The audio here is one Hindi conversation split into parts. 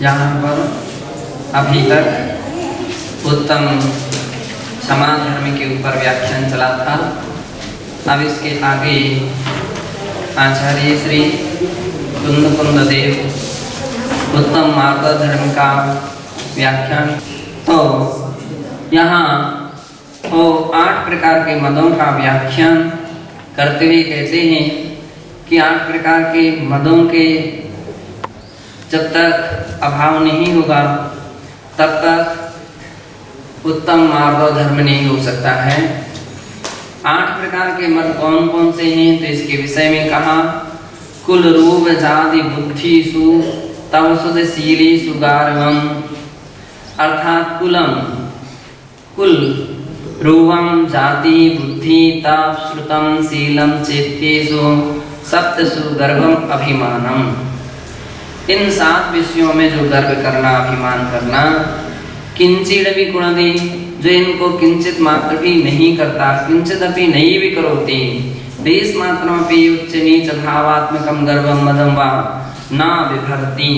यहाँ पर अभी तक उत्तम समाज धर्म के ऊपर व्याख्यान चला था। अब इसके आगे आचार्य श्री कुंद देव उत्तम मार्ग धर्म का व्याख्यान। तो यहाँ वो 8 प्रकार के मदों का व्याख्यान करते हुए कहते हैं कि 8 प्रकार के मदों के जब तक अभाव नहीं होगा तब तक उत्तम मार्ग धर्म नहीं हो सकता है। 8 प्रकार के मद कौन कौन से हैं, तो इसके विषय में कहा कुल रूप जाति बुद्धि सु तव सुध शीली सुगारवम, अर्थात कुलम कुल रूपम जाति बुद्धि तप श्रुतम शीलम चेत्येषु सप्तसु गर्भम अभिमानम। इन 7 विषयों में जो गर्व करना, अभिमान करना, किंचित भी गुणदि, जो इनको किंचित मात्र भी नहीं करता, किंचित अपि नहीं भी करोति, देश मात्रमपि उच्च नीच भावात्मकम गर्वम मदम वा न विभर्ति,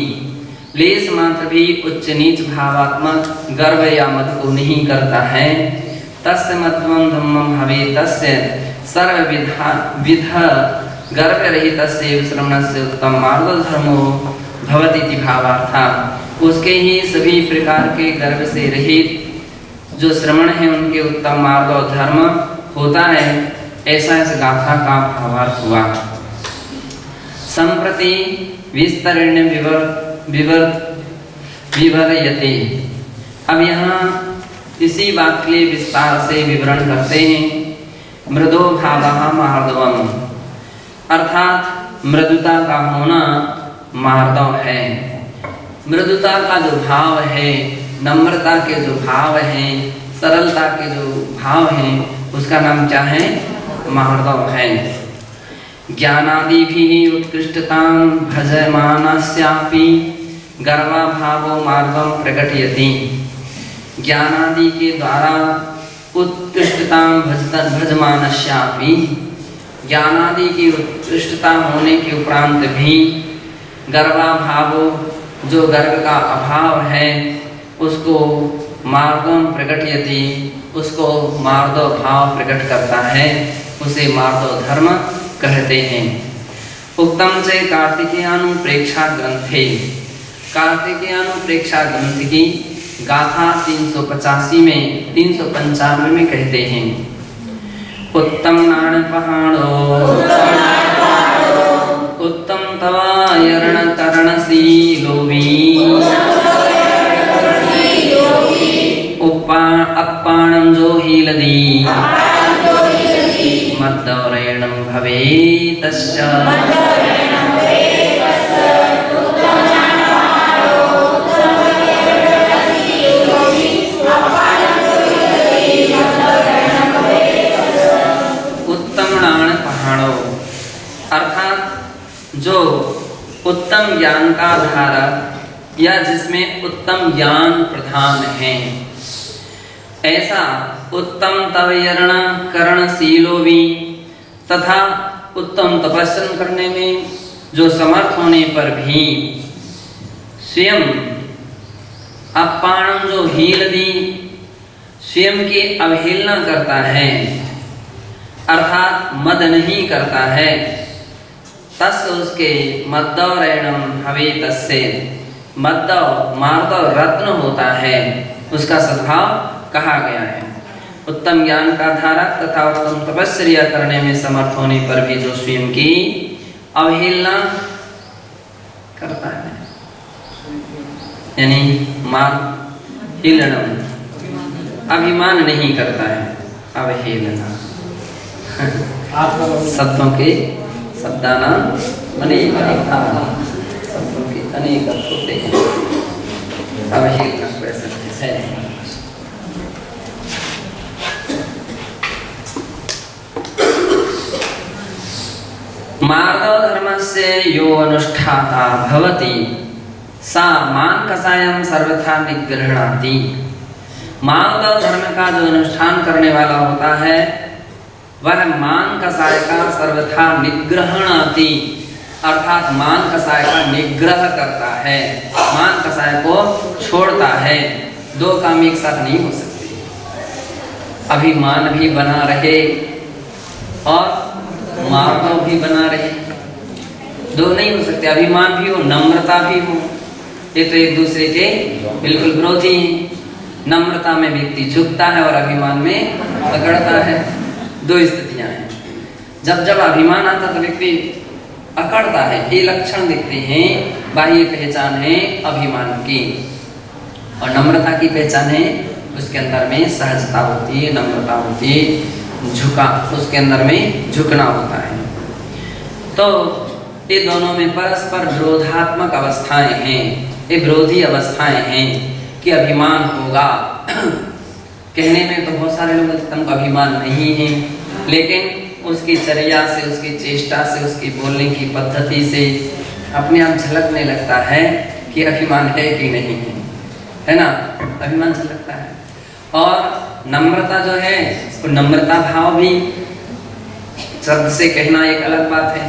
लेश मात्र भी उच्च नीच भावात्मक गर्व या मद को नहीं करता है। तस्य मत्वम धम्मम हवे तस्य सर्वविध गर्व रहितस्य श्रवणस्य उत्तम मार्ग धर्मो भवति इति भावार्थ। उसके ही सभी प्रकार के गर्व से रहित जो श्रवण है उनके उत्तम मार्ग और धर्म होता है, ऐसा इस गाथा का भावार्थ हुआ। संप्रति विस्तरेण विवरयते। अब यहाँ इसी बात के लिए विस्तार से विवरण करते हैं। मृदो भावः मार्दवम, अर्थात मृदुता का होना मार्दव है। मृदुता का जो भाव है, नम्रता के जो भाव हैं, सरलता के जो भाव हैं, उसका नाम क्या है? मार्दव है। ज्ञानादिभिः उत्कृष्टतां भजमानस्यापि गर्वाभावो मार्गं प्रकटयति। ज्ञानादि के द्वारा उत्कृष्टतां भजमानस्यापि, ज्ञानादि की उत्कृष्टता होने के उपरांत भी गर्वाभावो, जो गर्व का अभाव है, उसको मार्गम प्रकटयति, उसको मार्दव भाव प्रकट करता है, उसे मार्दव धर्म कहते हैं। उक्तम से कार्तिकेयानुप्रेक्षा ग्रंथे, कार्तिकेयानुप्रेक्षा ग्रंथ की गाथा 385 में 395 में कहते हैं उत्तम नाण पहाड़ो उत्तम तवायरण करणशीलोवी अप्पाणं जो हीलदी मद्दौरेणं भवेतस्य। अर्थात जो उत्तम ज्ञान का धारक या जिसमें उत्तम ज्ञान प्रधान है, ऐसा उत्तम तवयरण करणशीलो भी, तथा उत्तम तपस्या करने में जो समर्थ होने पर भी स्वयं अपाणम जो हीलदी, स्वयं की अवहेलना करता है, अर्थात मद नहीं करता है, तस् उसके मद्दौरेणम हवे तस्य, मद्दव मार्दव रत्न होता है, उसका सद्भाव कहा गया है। उत्तम ज्ञान का धारक तथा उत्तम तपस्या करने में समर्थ होने पर भी जो स्वयं की अवहेलना करता है, यानी हीलनम, अभिमान नहीं करता है, अवहेलना। शब्दों के शब्दाना अनेक शब्दों के अनेक अर्थ होते हैं, अवहेलना कह सकते हैं। मार्दव धर्मस्य यो अनुष्ठाता भवति सा मान कषायं सर्वथा निगृह्णाति। मार्दव धर्म का जो अनुष्ठान करने वाला होता है, वह मान कषाय का सर्वथा निग्रहणाति, अर्थात मान कसाय का निग्रह करता है, मान कसाय को छोड़ता है। दो काम एक साथ नहीं हो सकते। अभिमान भी बना रहे और मार्ग भी बना रहे, दो नहीं हो सकते। अभिमान भी हो, नम्रता भी हो, ये तो एक दूसरे के बिल्कुल विरोधी हैं। नम्रता में व्यक्ति झुकता है और अभिमान में अकड़ता है, दो स्थितियां हैं। जब जब अभिमान आता तो व्यक्ति अकड़ता है। ये लक्षण दिखते हैं, बाह्य पहचान है अभिमान की। और नम्रता की पहचान है उसके अंदर में सहजता होती है, नम्रता होती है, झुका, उसके अंदर में झुकना होता है। तो ये दोनों में परस्पर विरोधात्मक अवस्थाएं हैं, ये विरोधी अवस्थाएं हैं कि अभिमान होगा। कहने में तो बहुत सारे लोग तुमको अभिमान नहीं है, लेकिन उसकी चर्या से, उसकी चेष्टा से, उसकी बोलने की पद्धति से अपने आप झलकने लगता है कि अभिमान है कि नहीं है ना, अभिमान झलकता है। और नम्रता जो है, वो नम्रता भाव भी शब्द से कहना एक अलग बात है,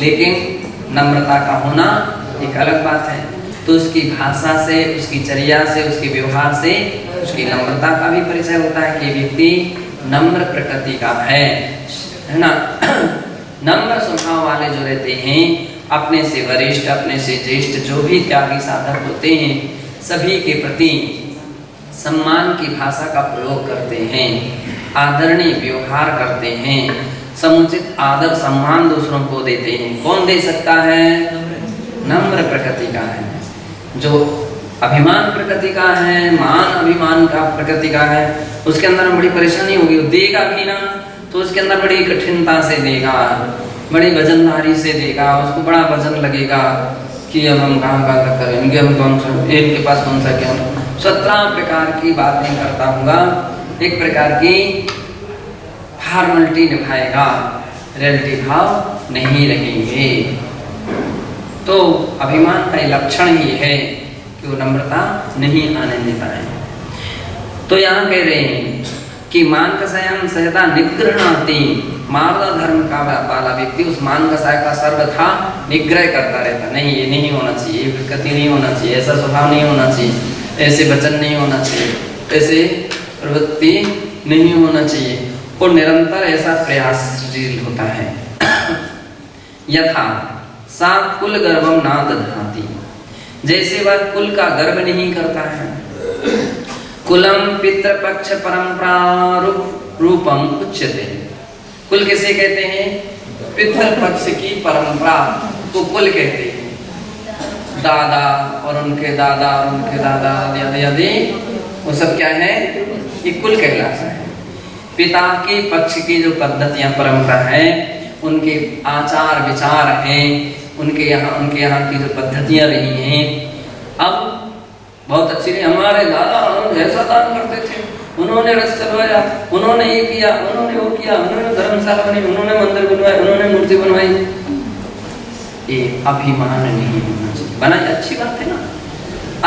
लेकिन नम्रता का होना एक अलग बात है। तो उसकी भाषा से, उसकी चर्या से, उसके व्यवहार से उसकी नम्रता का भी परिचय होता है कि व्यक्ति नम्र प्रकृति का है ना। नम्र स्वभाव वाले जो रहते हैं, अपने से वरिष्ठ, अपने से ज्येष्ठ, जो भी त्यागी साधक होते हैं, सभी के प्रति सम्मान की भाषा का प्रयोग करते हैं, आदरणीय व्यवहार करते हैं, समुचित आदर सम्मान दूसरों को देते हैं। कौन दे सकता है? नम्र प्रकृति का है। जो अभिमान प्रकृति का है, मान अभिमान का प्रकृति का है, उसके अंदर में बड़ी परेशानी होगी। देगा भी ना तो उसके अंदर बड़ी कठिनता से देगा, बड़ी वजनदारी से देगा, उसको बड़ा वजन लगेगा कि अब हम कहाँ तक करेंगे, हम कौन सा, इनके पास कौन सा क्या, 17 प्रकार की बातें करता होगा, एक प्रकार की फॉर्मेलिटी निभाएगा, रियलिटी भाव नहीं रहेंगे। तो अभिमान का लक्षण ही है कि वो नम्रता नहीं आने देता है। तो यहाँ कह रहे हैं कि मान कसायम सहता निग्रहणाति, मार्ग धर्म का वाला व्यक्ति उस मान कसाय का सर्वथा निग्रह करता रहता। नहीं, ये नहीं होना चाहिए, ये प्रकृति नहीं होना चाहिए, ऐसा स्वभाव नहीं होना चाहिए, ऐसे वचन नहीं होना चाहिए, ऐसे प्रवृत्ति नहीं होना चाहिए, और निरंतर ऐसा प्रयासशील होता है। यथा सा कुल गर्भम ना दधाति, जैसे वह कुल का गर्भ नहीं करता है। कुलम पितृपक्ष परंपरा रूपम उच्यते। कुल किसे कहते हैं? पितृपक्ष की परंपरा को कुल कहते हैं। दादा और उनके दादा और उनके दादा आदि आदि, वो सब क्या है? ये कुल कहलाता है। पिता के पक्ष की जो पद्धतियां, परंपरा है, उनके आचार विचार हैं, उनके यहाँ की जो पद्धतियां रही हैं, अब बहुत अच्छी नहीं। हमारे दादा ऐसा दान करते थे, उन्होंने रथ चलवाया, उन्होंने ये किया, उन्होंने वो किया, उन्होंने धर्मशाला बनी, उन्होंने मंदिर बनवाए, उन्होंने मूर्ति बनवाई। ये अभिमान नहीं होना चाहिए। बनाई अच्छी बात है ना,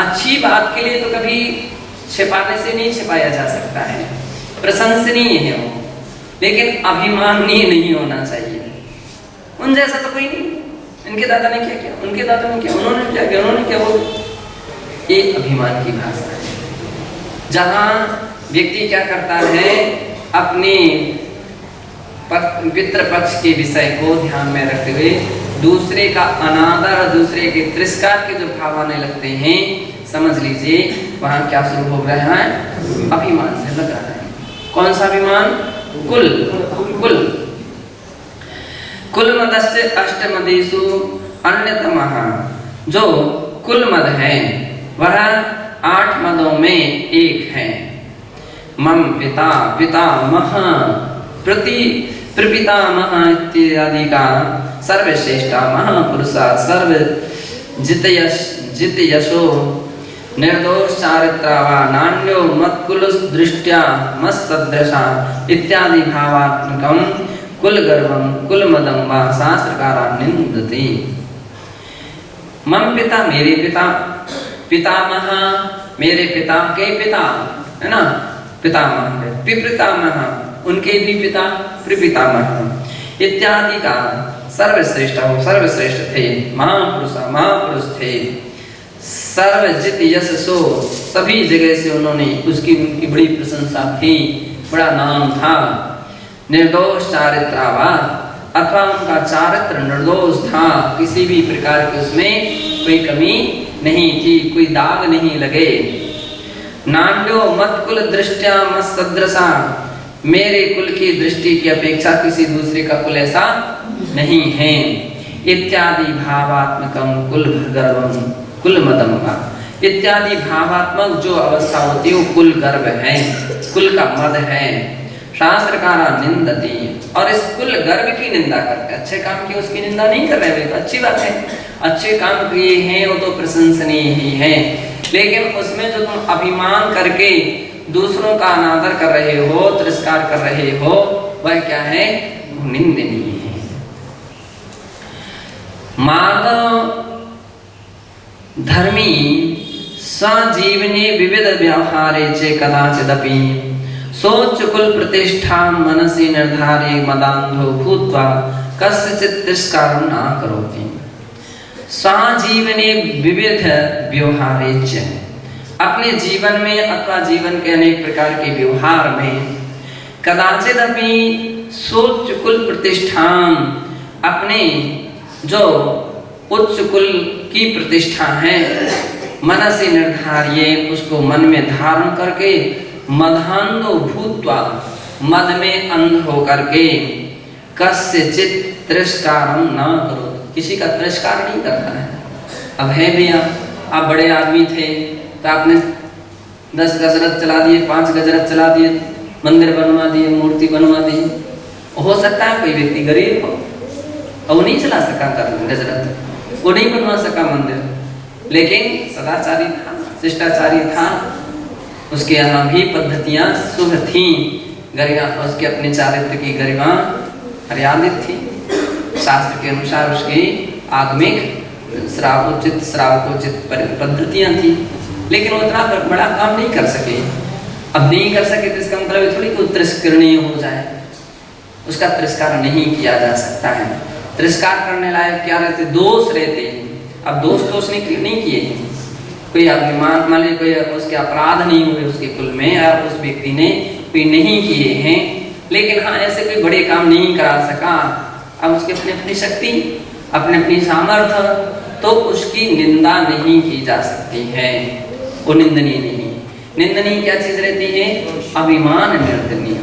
अच्छी बात के लिए तो कभी छिपाने से नहीं छिपाया जा सकता है, प्रशंसनीय है वो, लेकिन अभिमानीय नहीं होना चाहिए। उन जैसा तो कोई नहीं, इनके दादा ने क्या किया, उनके दादा ने क्या, उन्होंने क्या किया, उन्होंने क्या, वो ये अभिमान की भाषा है। जहाँ व्यक्ति क्या करता है, अपने पितृपक्ष के विषय को ध्यान में रखते हुए दूसरे का अनादर, दूसरे के तिरस्कार के जो भाव आने लगते हैं, समझ लीजिए वहाँ क्या शुरू हो रहा है? अभिमान से लग रहा है। कौन सा अभिमान? कुल। कुल कुल मदस्य अष्टमदेशु अन्यतमः, जो कुल मद है वह 8 मदों में एक है। मम पिता पितामह प्रपितामह इत्यादि का सर्वश्रेष्ठा महापुरुषा सर्व जितयशो निर्दोष चारित्रा वा नान्यो मत्कुल दृष्ट्या मत्सदृशा इत्यादि भावात्मकम कुल गर्भम कुल मदम वा शास्त्रकारा निंदति। मम पिता, मेरे पिता, पितामह, मेरे पिता के पिता, है ना, पितामह, पितामह, उनके भी पिता, प्रपितामह, इत्यादि का सर्वश्रेष्ठ थे, महापुरुष थे, सर्वजित यशसो, सभी जगह से उन्होंने उनकी बड़ी प्रशंसा थी, बड़ा नाम था। निर्दोष चारित्रावा, अथवा उनका चारित्र निर्दोष था, किसी भी प्रकार की उसमें कोई कमी नहीं थी, कोई दाग नहीं लगे। नान्यो मत कुल दृष्टिया मत सदृशा, मेरे कुल की दृष्टि की अपेक्षा किसी दूसरे का कुल ऐसा नहीं है। इत्यादि भावात्मकम कुल गर्वम कुल मदम, इत्यादि भावात्मक जो अवस्था होती है वो कुल गर्व है, कुल का मद है। शास्त्रकारा निंदती, और इस कुल गर्व की निंदा करते, अच्छे काम की उसकी निंदा नहीं कर रहे, तो अच्छी बात है, अच्छे काम किए हैं वो तो प्रशंसनीय ही है, लेकिन उसमें जो तुम अभिमान करके दूसरों का अनादर कर रहे हो, तिरस्कार कर रहे हो, वह क्या है? निंदनीय है। माधव धर्मी सजीवने विविध व्यवहारे च कदाचिदपि सोच कुल प्रतिष्ठा मनसि निर्धारे मदान्धो भूत्वा कस्यचित् तिरस्कारं न करोति। सजीवने विविध व्यवहारे च, अपने जीवन में अथवा जीवन के अनेक प्रकार के व्यवहार में कदाचिदपि सोच कुल प्रतिष्ठा, अपने जो उच्च कुल की प्रतिष्ठा है, मनसि निर्धार्ये, उसको मन में धारण करके, मदान्धो भूत्वा, मद में अंध होकर के, कस्यचित् तिरस्कारं न करो, किसी का तिरस्कार नहीं करता है। अब है भैया, आप बड़े आदमी थे तो आपने 10 गजरत चला दिए, 5 गजरत चला दिए, मंदिर बनवा दिए, मूर्ति बनवा दी। हो सकता है कोई व्यक्ति गरीब हो और वो नहीं चला सका गजरत, वो नहीं बनवा सका मंदिर, लेकिन सदाचारी था, शिष्टाचारी था, उसके यहाँ भी पद्धतियाँ शुभ थीं, गरिमा, उसके अपने चारित्र की गरिमा मर्यादित थी, शास्त्र के अनुसार उसकी आगमिक श्रावकोचित पद्धतियाँ थी, लेकिन वो इतना बड़ा काम नहीं कर सके। अब नहीं कर सके तो इसका मतलब थोड़ी कोई तिरस्करणीय हो जाए, उसका तिरस्कार नहीं किया जा सकता है। तिरस्कार करने लायक क्या रहते? दोष रहते हैं। अब दोष तो उसने नहीं किए हैं, कोई अभिमान, मान लीजिए कोई उसके अपराध नहीं हुए उसके कुल में, या उस व्यक्ति ने कोई नहीं किए हैं, लेकिन हाँ ऐसे कोई बड़े काम नहीं करा सका। अब उसकी अपनी अपनी शक्ति, अपनी अपनी सामर्थ्य, तो उसकी निंदा नहीं की जा सकती है, वो निंदनीय नहीं। निंदनीय क्या चीज रहती है? अभिमान निंदनीय,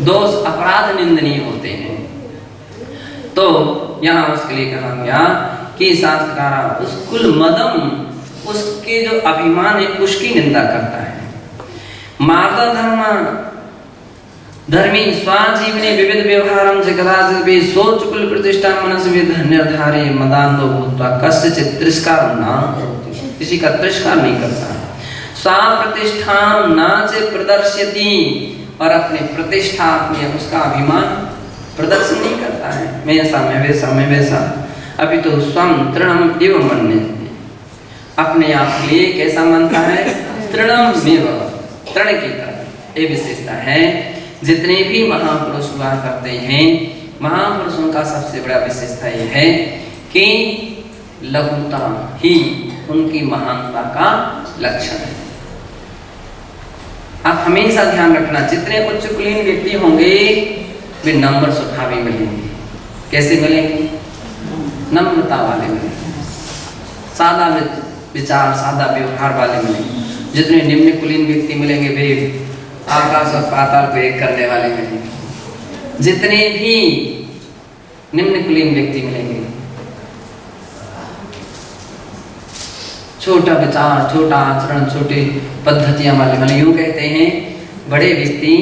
दोष अपराध निंदनीय होते हैं। तो यहाँ उसके लिए कहा गया कि शास्त्रकारा उस कुल मदम, उसके जो अभिमान है उसकी निंदा करता है। मार्ग धर्म धर्मी स्वाजीवने विविध व्यवहारं च कदाचिदपि सोच कुल प्रतिष्ठा मनस निर्धारे मदान्धो भूत्वा कस्यचित् तिरस्कारं न करोति, किसी का तिरस्कार नहीं करता। सा प्रतिष्ठा न च प्रदर्श्यति, और अपने प्रतिष्ठा, अपने उसका अभिमान प्रदर्शन नहीं करता है, मैं ऐसा, मैं वैसा। अभी तो स्वम तृणम एव मन्यते, अपने आप के लिए कैसा मानता है? तृणम एव, तृण की तरह। ये विशेषता है। जितने भी महापुरुष हुआ करते हैं, महापुरुषों का सबसे बड़ा विशेषता यह है कि लघुता ही उनकी महानता का लक्षण है। आप हमेशा ध्यान रखना, जितने उच्च कुलीन व्यक्ति होंगे वे नम्र स्वभावी मिलेंगे। कैसे मिलेंगे? नम्रता वाले मिलेंगे, सादा विचार, सादा व्यवहार वाले मिलेंगे। जितने निम्न कुलीन व्यक्ति मिलेंगे वे आकाश और पाताल को एक करने वाले मिलेंगे। जितने भी निम्न कुलीन व्यक्ति मिलेंगे, छोटा विचार, छोटा आचरण, छोटी पद्धतियां वाले, मतलब यूं कहते हैं बड़े व्यक्ति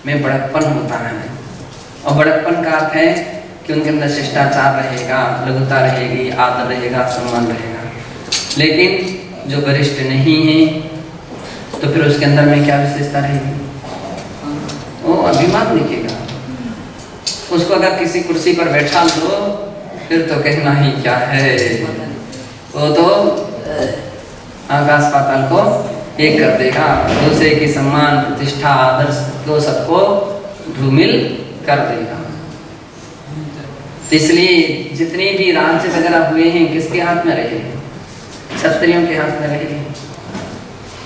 में बड़प्पन होता है, और बड़प्पन का अर्थ है कि उनके अंदर शिष्टाचार रहेगा, लघुता रहेगी, आदर रहेगा, सम्मान रहेगा। लेकिन जो वरिष्ठ नहीं है तो फिर उसके अंदर में क्या विशेषता रहेगी? वो अभिमान दिखेगा। उसको अगर किसी कुर्सी पर बैठा दो फिर तो कहना ही क्या है, वो तो आकाश पाताल को एक कर देगा, दूसरे की सम्मान, प्रतिष्ठा, आदर्श को सबको धूमिल कर देगा। तो इसलिए जितने भी राज्य वगैरह हुए हैं किसके हाथ में रहे? क्षत्रियों के हाथ में रहे।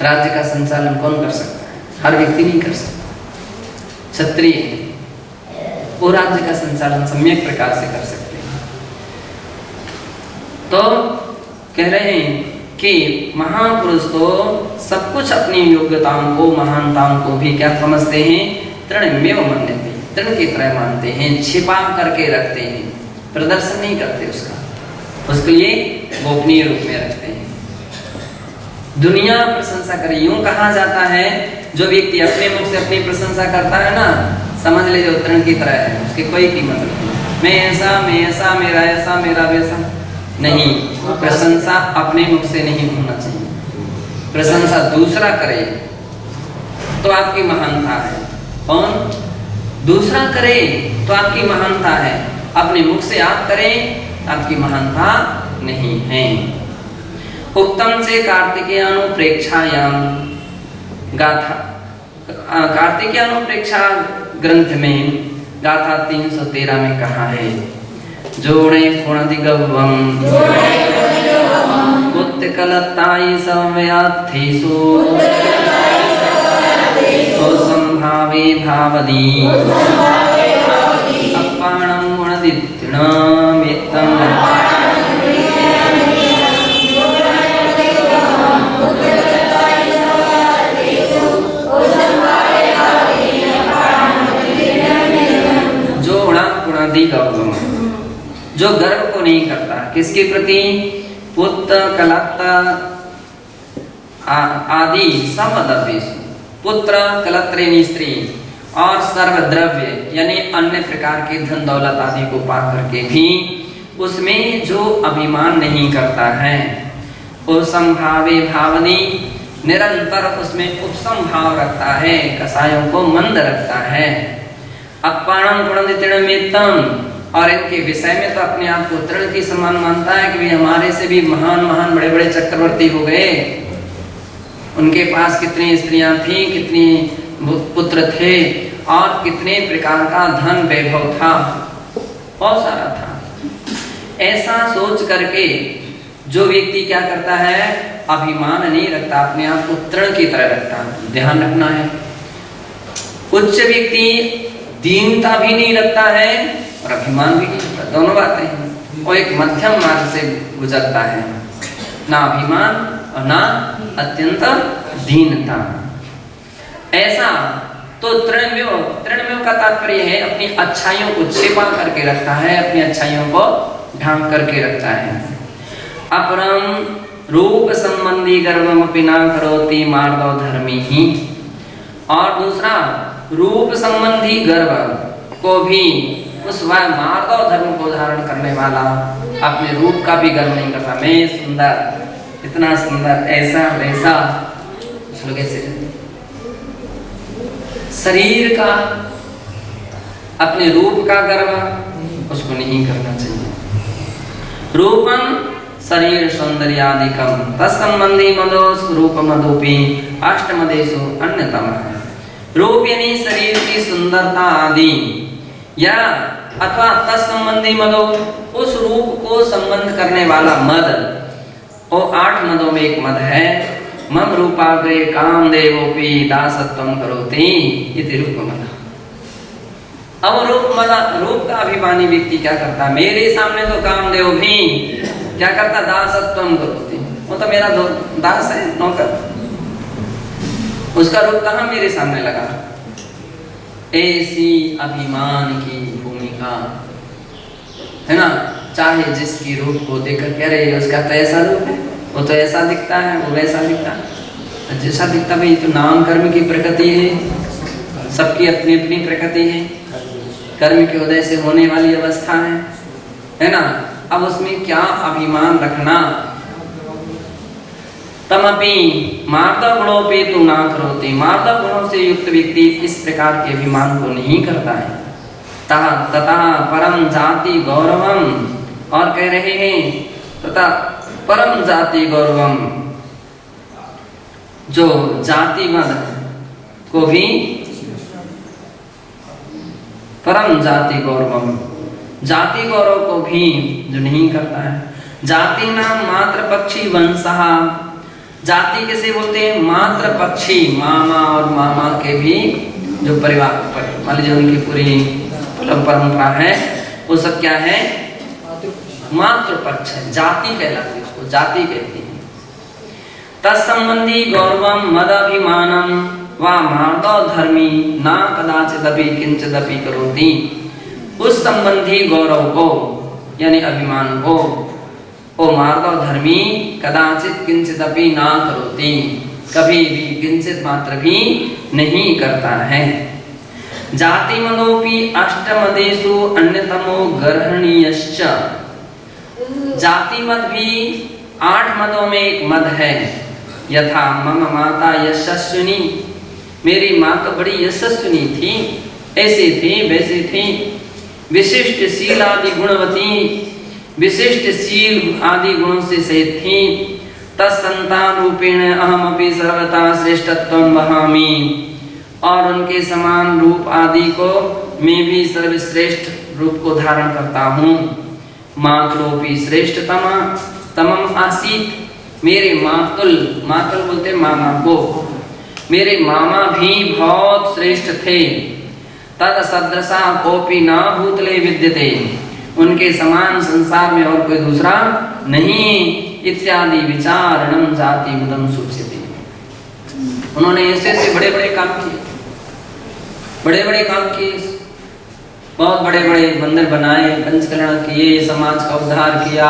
राज्य का संचालन कौन कर सकता है? हर व्यक्ति नहीं कर सकता। क्षत्रिय वो राज्य का संचालन सम्यक प्रकार से कर सकते हैं। तो कह रहे हैं कि महापुरुष तो सब कुछ अपनी योग्यताओं को, महानताओं को भी क्या समझते हैं? तृणमेव मन्यते, तृण की तरह मानते हैं, छिपा करके रखते हैं, प्रदर्शन नहीं करते उसका, उसके लिए गोपनीय रूप में रखते हैं। दुनिया प्रशंसा करे, यूं कहा जाता है जो व्यक्ति अपने मुख से अपनी प्रशंसा करता है ना, समझ ले जो तृण की तरह है, उसकी कोई कीमत नहीं। मैं ऐसा, मेरा ऐसा, मेरा वैसा नहीं। प्रशंसा अपने मुख से नहीं होना चाहिए। प्रशंसा दूसरा करे तो आपकी महानता है। कौन? दूसरा करे तो आपकी महानता है। अपने मुख से आप करें आपकी महानता नहीं है। उत्तम से कार्तिकेयानुप्रेक्षायाम गाथा, कार्तिकेयानुप्रेक्षा ग्रंथ में गाथा 313 में कहा है, जोड़े पुणदिगवम उत्कलताई संव्याथेषु संभावे भावदी अपाणं गुणदित्तिणमेतं जोड़ा पुणदिगवम, जो गर्व को नहीं करता किसके प्रति? पुत्र कलत्ता आदि समद्रव्येषु, पुत्र कलत्रेणी स्त्री और सर्वद्रव्य यानी अन्य प्रकार के धन दौलत आदि को पा करके भी उसमें जो अभिमान नहीं करता है, उपसंभावे भावनी, निरंतर उसमें उपसम भाव रखता है, कसायों को मंद रखता है। अपाणं गुणदित्तिणमेतं, और इनके विषय में तो अपने आप को तृण की समान मानता है कि वे हमारे से भी महान महान बड़े बड़े चक्रवर्ती हो गए। उनके पास कितनी स्त्रियां थी, कितने पुत्र थे और कितने प्रकार का धन वैभव था, बहुत सारा था। ऐसा सोच करके जो व्यक्ति क्या करता है? अभिमान नहीं रखता, अपने आप को तृण की तरह रखता है। ध्यान रखना है, उच्च व्यक्ति दीनता भी नहीं रखता है और अभिमान भी नहीं रखता, दोनों बातें हैं। और एक मध्यम मार्ग से गुजरता है, ना अभिमान और ना अत्यंत दीनता। ऐसा तो तृणमेव का तात्पर्य है अपनी अच्छाइयों को छिपा करके रखता है, अपनी अच्छाइयों को ढांक करके रखता है। अपरम रूप संबंधी गर्वमपि न करोति मार्दव धर्मी ही, और दूसरा रूप संबंधी गर्व को भी, उस मार्दव धर्म को धारण करने वाला अपने रूप का भी गर्व नहीं करता। मैं सुंदर, इतना सुंदर, ऐसा वैसा, ऐसे शरीर का, अपने रूप का गर्व उसको नहीं करना चाहिए। रूपम शरीर सौंदर्यादिकम तत्संबंधी मदोस रूप मदोपि अष्टमदेशु अन्यतम है। रूप यानी शरीर की सुंदरता आदि, या अथवा तत्संबंधी मदो, उस रूप को संबंध करने वाला मद, वो 8 मदों में एक मद है। मम रूपाग्रे कामदेवोपि दासत्वं करोति इति रूपमद। अब रूप का अभिमानी व्यक्ति क्या करता? मेरे सामने तो कामदेव भी क्या करता? दासत्वं करोति, वो तो मेरा दास है, नौकर, उसका रूप कहाँ मेरे सामने लगा? ऐसी अभिमान की भूमिका है ना। चाहे जिसकी रूप को देखकर कह रहे उसका तो ऐसा रूप है, वो तो ऐसा दिखता है, वो वैसा दिखता है, जैसा दिखता भाई तो नाम कर्म की प्रकृति है, सबकी अपनी अपनी प्रकृति है, कर्म के उदय से होने वाली अवस्था है ना। अब उसमें क्या अभिमान रखना? तमपि मार्दव गुणों पे तू ना करोते, मार्दव गुणों से युक्त व्यक्ति इस प्रकार के अभिमान को नहीं करता है। तथा परम जाति गौरवम, और कह रहे हैं तथा परम जाति गौरवम, जो जाति मद को भी, परम जाति गौरवम, जाति गौरव को भी जो नहीं करता है। जाति नाम मात्र पक्षी वंशः, जाति किसे बोलते हैं? मात्र पक्षी, मामा और मामा के भी जो परिवार मान लीजिए उनकी पूरी परंपरा है, वो सब क्या है? मात्र पक्ष है, जाति कहलाती है, उसको जाति कहती है। तत्संबंधी गौरवम मदाभिमानम वा मार्दव धर्मी ना कदाचिदपि किंचिदपि करोति। उस संबंधी गौरव को यानी अभिमान को ओ मार्दव धर्मी कदाचित किंचिदपि ना करोति, कभी भी किंचित मात्र भी नहीं करता है। जाति मदोपि अष्टमदेषु अन्यतमो गर्हणीयश्च, जाति मद भी 8 मदों में एक मद है। यथा मम माता यशस्विनी, मेरी माँ तो बड़ी यशस्विनी थी, ऐसी थी वैसी थी। विशिष्ट शील आदि गुणवती, विशिष्ट शील आदि गुणों से सहित थी। तत्संतान रूपेण अहमपि सर्वथा श्रेष्ठत्वं वहामि, और उनके समान रूप आदि को मैं भी सर्वश्रेष्ठ रूप को धारण करता हूँ। मातृोपि श्रेष्ठतमा तमम आसीत, मेरे मातुल, मातुल बोलते मामा को, मेरे मामा भी बहुत श्रेष्ठ थे। तद सदृशा कोपि न भूतले विद्यते, उनके समान संसार में और कोई दूसरा नहीं, इत्यादि विचारणम जाति मुदम सूचयति। उन्होंने ऐसे बड़े बड़े काम किए, बड़े काम किए, बहुत बड़े बड़े मंदिर बनाए, पंचकल्याण किए, समाज का उद्धार किया,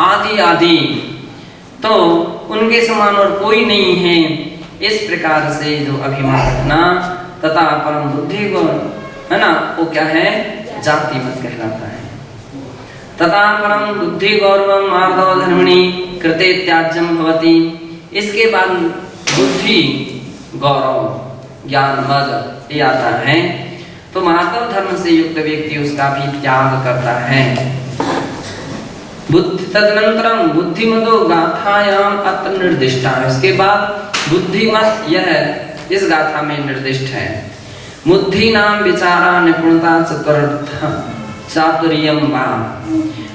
आदि आदि। तो उनके समान और कोई नहीं है। इस प्रकार से जो अभिमान रखना तथा परम बुद्धि को है ना, वो क्या है? जाति मत कहलाता है। तथा परम बुद्धि गौरवम मार्दव धर्मिणी कृते त्याज्यम भवति। इसके बाद बुद्धि गौरव ज्ञान मद ये आता है, तो मार्दव धर्म से युक्त व्यक्ति उसका भी त्याग करता है। बुद्धि तदनंतरम बुद्धिमतो गाथायाम अत्र निर्दिष्टा, इसके बाद बुद्धिमत यह इस गाथा में निर्दिष्ट है। बुद्धि नाम विचारा निपुणता चातुर्यम वा,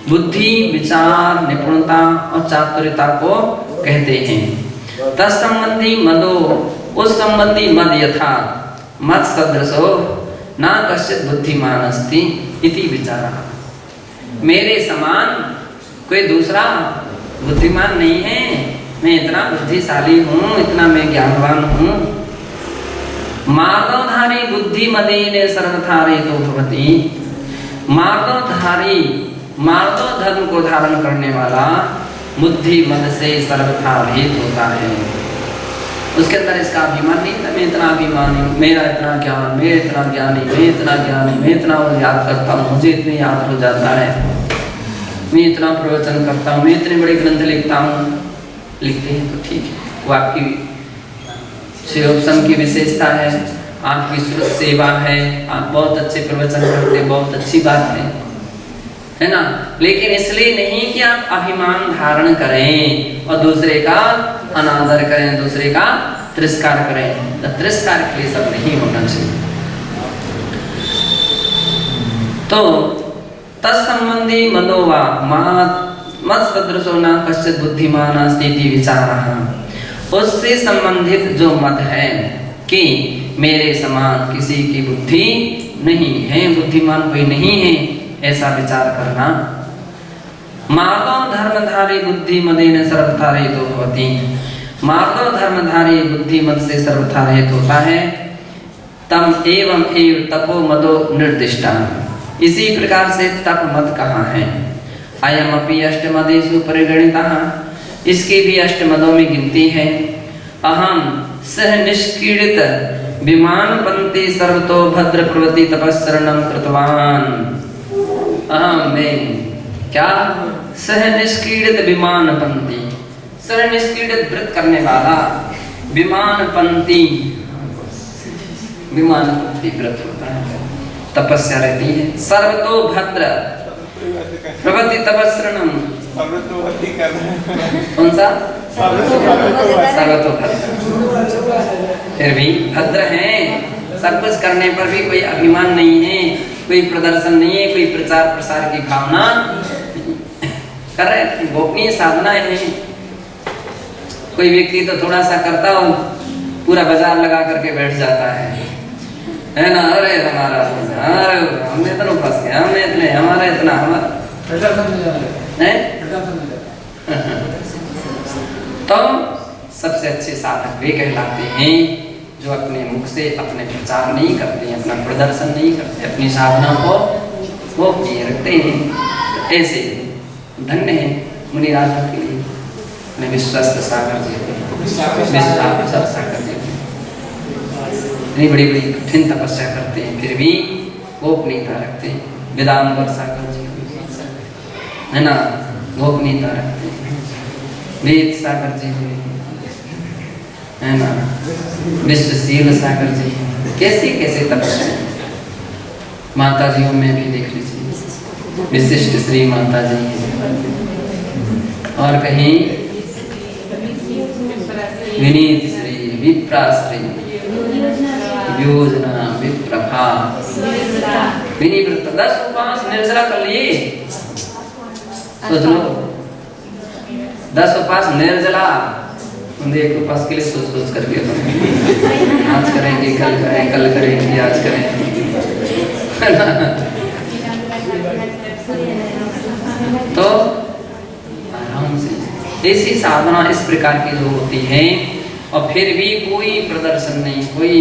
बुद्धि विचार निपुणता और चातुर्यता को कहते हैं। तत्संबंधी मदो, उस संबंधी मद यथा मत सदृशो ना कश्चित बुद्धिमान अस्ति इति विचारा, मेरे समान कोई दूसरा बुद्धिमान नहीं है, मैं इतना बुद्धिशाली हूँ, इतना मैं ज्ञानवान हूँ। मार्दवधारी बुद्धि मदेन सर्वथा रहितो भवति, मार्दवधारी मार्दव धर्म को धारण करने वाला बुद्धि मद से सर्वथा रहित होता है। उसके अंदर इसका अभिमान नहीं था, मैं इतना अभिमानी, मेरा इतना ज्ञान, मैं इतना ज्ञानी, मैं इतना ज्ञानी, मैं इतना याद करता हूँ, मुझे इतनी याद हो जाता है, मैं इतना प्रवचन करता हूँ, मैं इतने बड़े ग्रंथ लिखता हूँ। लिखते हैं तो ठीक है, वो आपकी सेवोपम की विशेषता है, आपकी सेवा है, आप बहुत अच्छे प्रवचन करते, बहुत अच्छी बात है ना। लेकिन इसलिए नहीं कि आप अभिमान धारण करें और दूसरे का अनादर करें, दूसरे का तिरस्कार करें, तो तिरस्कार के लिए सब नहीं होना चाहिए। तो तत्संबंधी मदोवा मत सदृशो न कश्चित बुद्धिमान अस्ति विचारः, उससे संबंधित जो मत है कि मेरे समान किसी की बुद्धि नहीं है, बुद्धिमान कोई नहीं है, ऐसा विचार करना। मार्दव धर्मधारी बुद्धि मदेन सर्वथा रहित भवति, मार्दव धर्मधारी बुद्धि मद से सर्वथा रहित होता है। तम एवं एव तपो मदो निर्दिष्टा, इसी प्रकार से तप मद कहाँ है? अयम अपि अष्टमदेषु परिगणितः, इसके भी अष्टमदों में गिनती है। अहम सह निष्क्रीडित विमान पंते सर्वतो भद्र प्रवृत्ति तपस्सरणम कृतवान। अहम मैं क्या? सह निष्क्रीडित विमान पंती, सह निष्क्रीडित व्रत करने वाला, विमान पंती, विमान पंती व्रत होता है, तपस्या रहती है। सर्वतो भद्र प्रवृत्ति तपस्सरणम, कौन सा? सर्वतो भद्र, फिर भी भद्र हैं, सब कुछ करने पर भी कोई अभिमान नहीं है, कोई प्रदर्शन नहीं है, कोई प्रचार प्रसार की भावना कर रहे हैं, गोपनीय साधना है। कोई व्यक्ति तो थोड़ा सा करता हो, पूरा बाजार लगा करके बैठ जाता है ना, अरे हमारा, अरे हमने इतना फंस गया, हमने इतने, हमारा इतना, हमारा तो सबसे अच्छे साधक वे कहलाते हैं जो अपने मुख से अपने प्रचार नहीं करते हैं, अपना प्रदर्शन नहीं करते, अपनी साधना को गोपनीय रखते हैं। तो ऐसे धन्य है मुनिराज के लिए अपने विश्वस्त सागर जी, सागर जी इतनी बड़ी बड़ी कठिन तपस्या करते हैं, फिर भी गोपनीयता रखते हैं। वेदांबर सागर जी है ना, गोपनीयता रखते हैं। वेद सागर जी है ना, विश्वशील सागर जी, कैसे कैसे तपस्या। माता जियों में भी देख लीजिए, विशिष्ट श्री माता जी और कहीं विनीत श्री, विप्रा श्री, योजना विप्रभा, विनिवृत्त 10 उपास निर्जला कर लिए। सोच लो 10 उपास निर्जला, एक उपास के लिए सोच सोच करके आज करेंगे, कल करें, कल करेंगे, आज करेंगे। तो आराम से ऐसी साधना इस प्रकार की जो होती है, और फिर भी कोई प्रदर्शन नहीं, कोई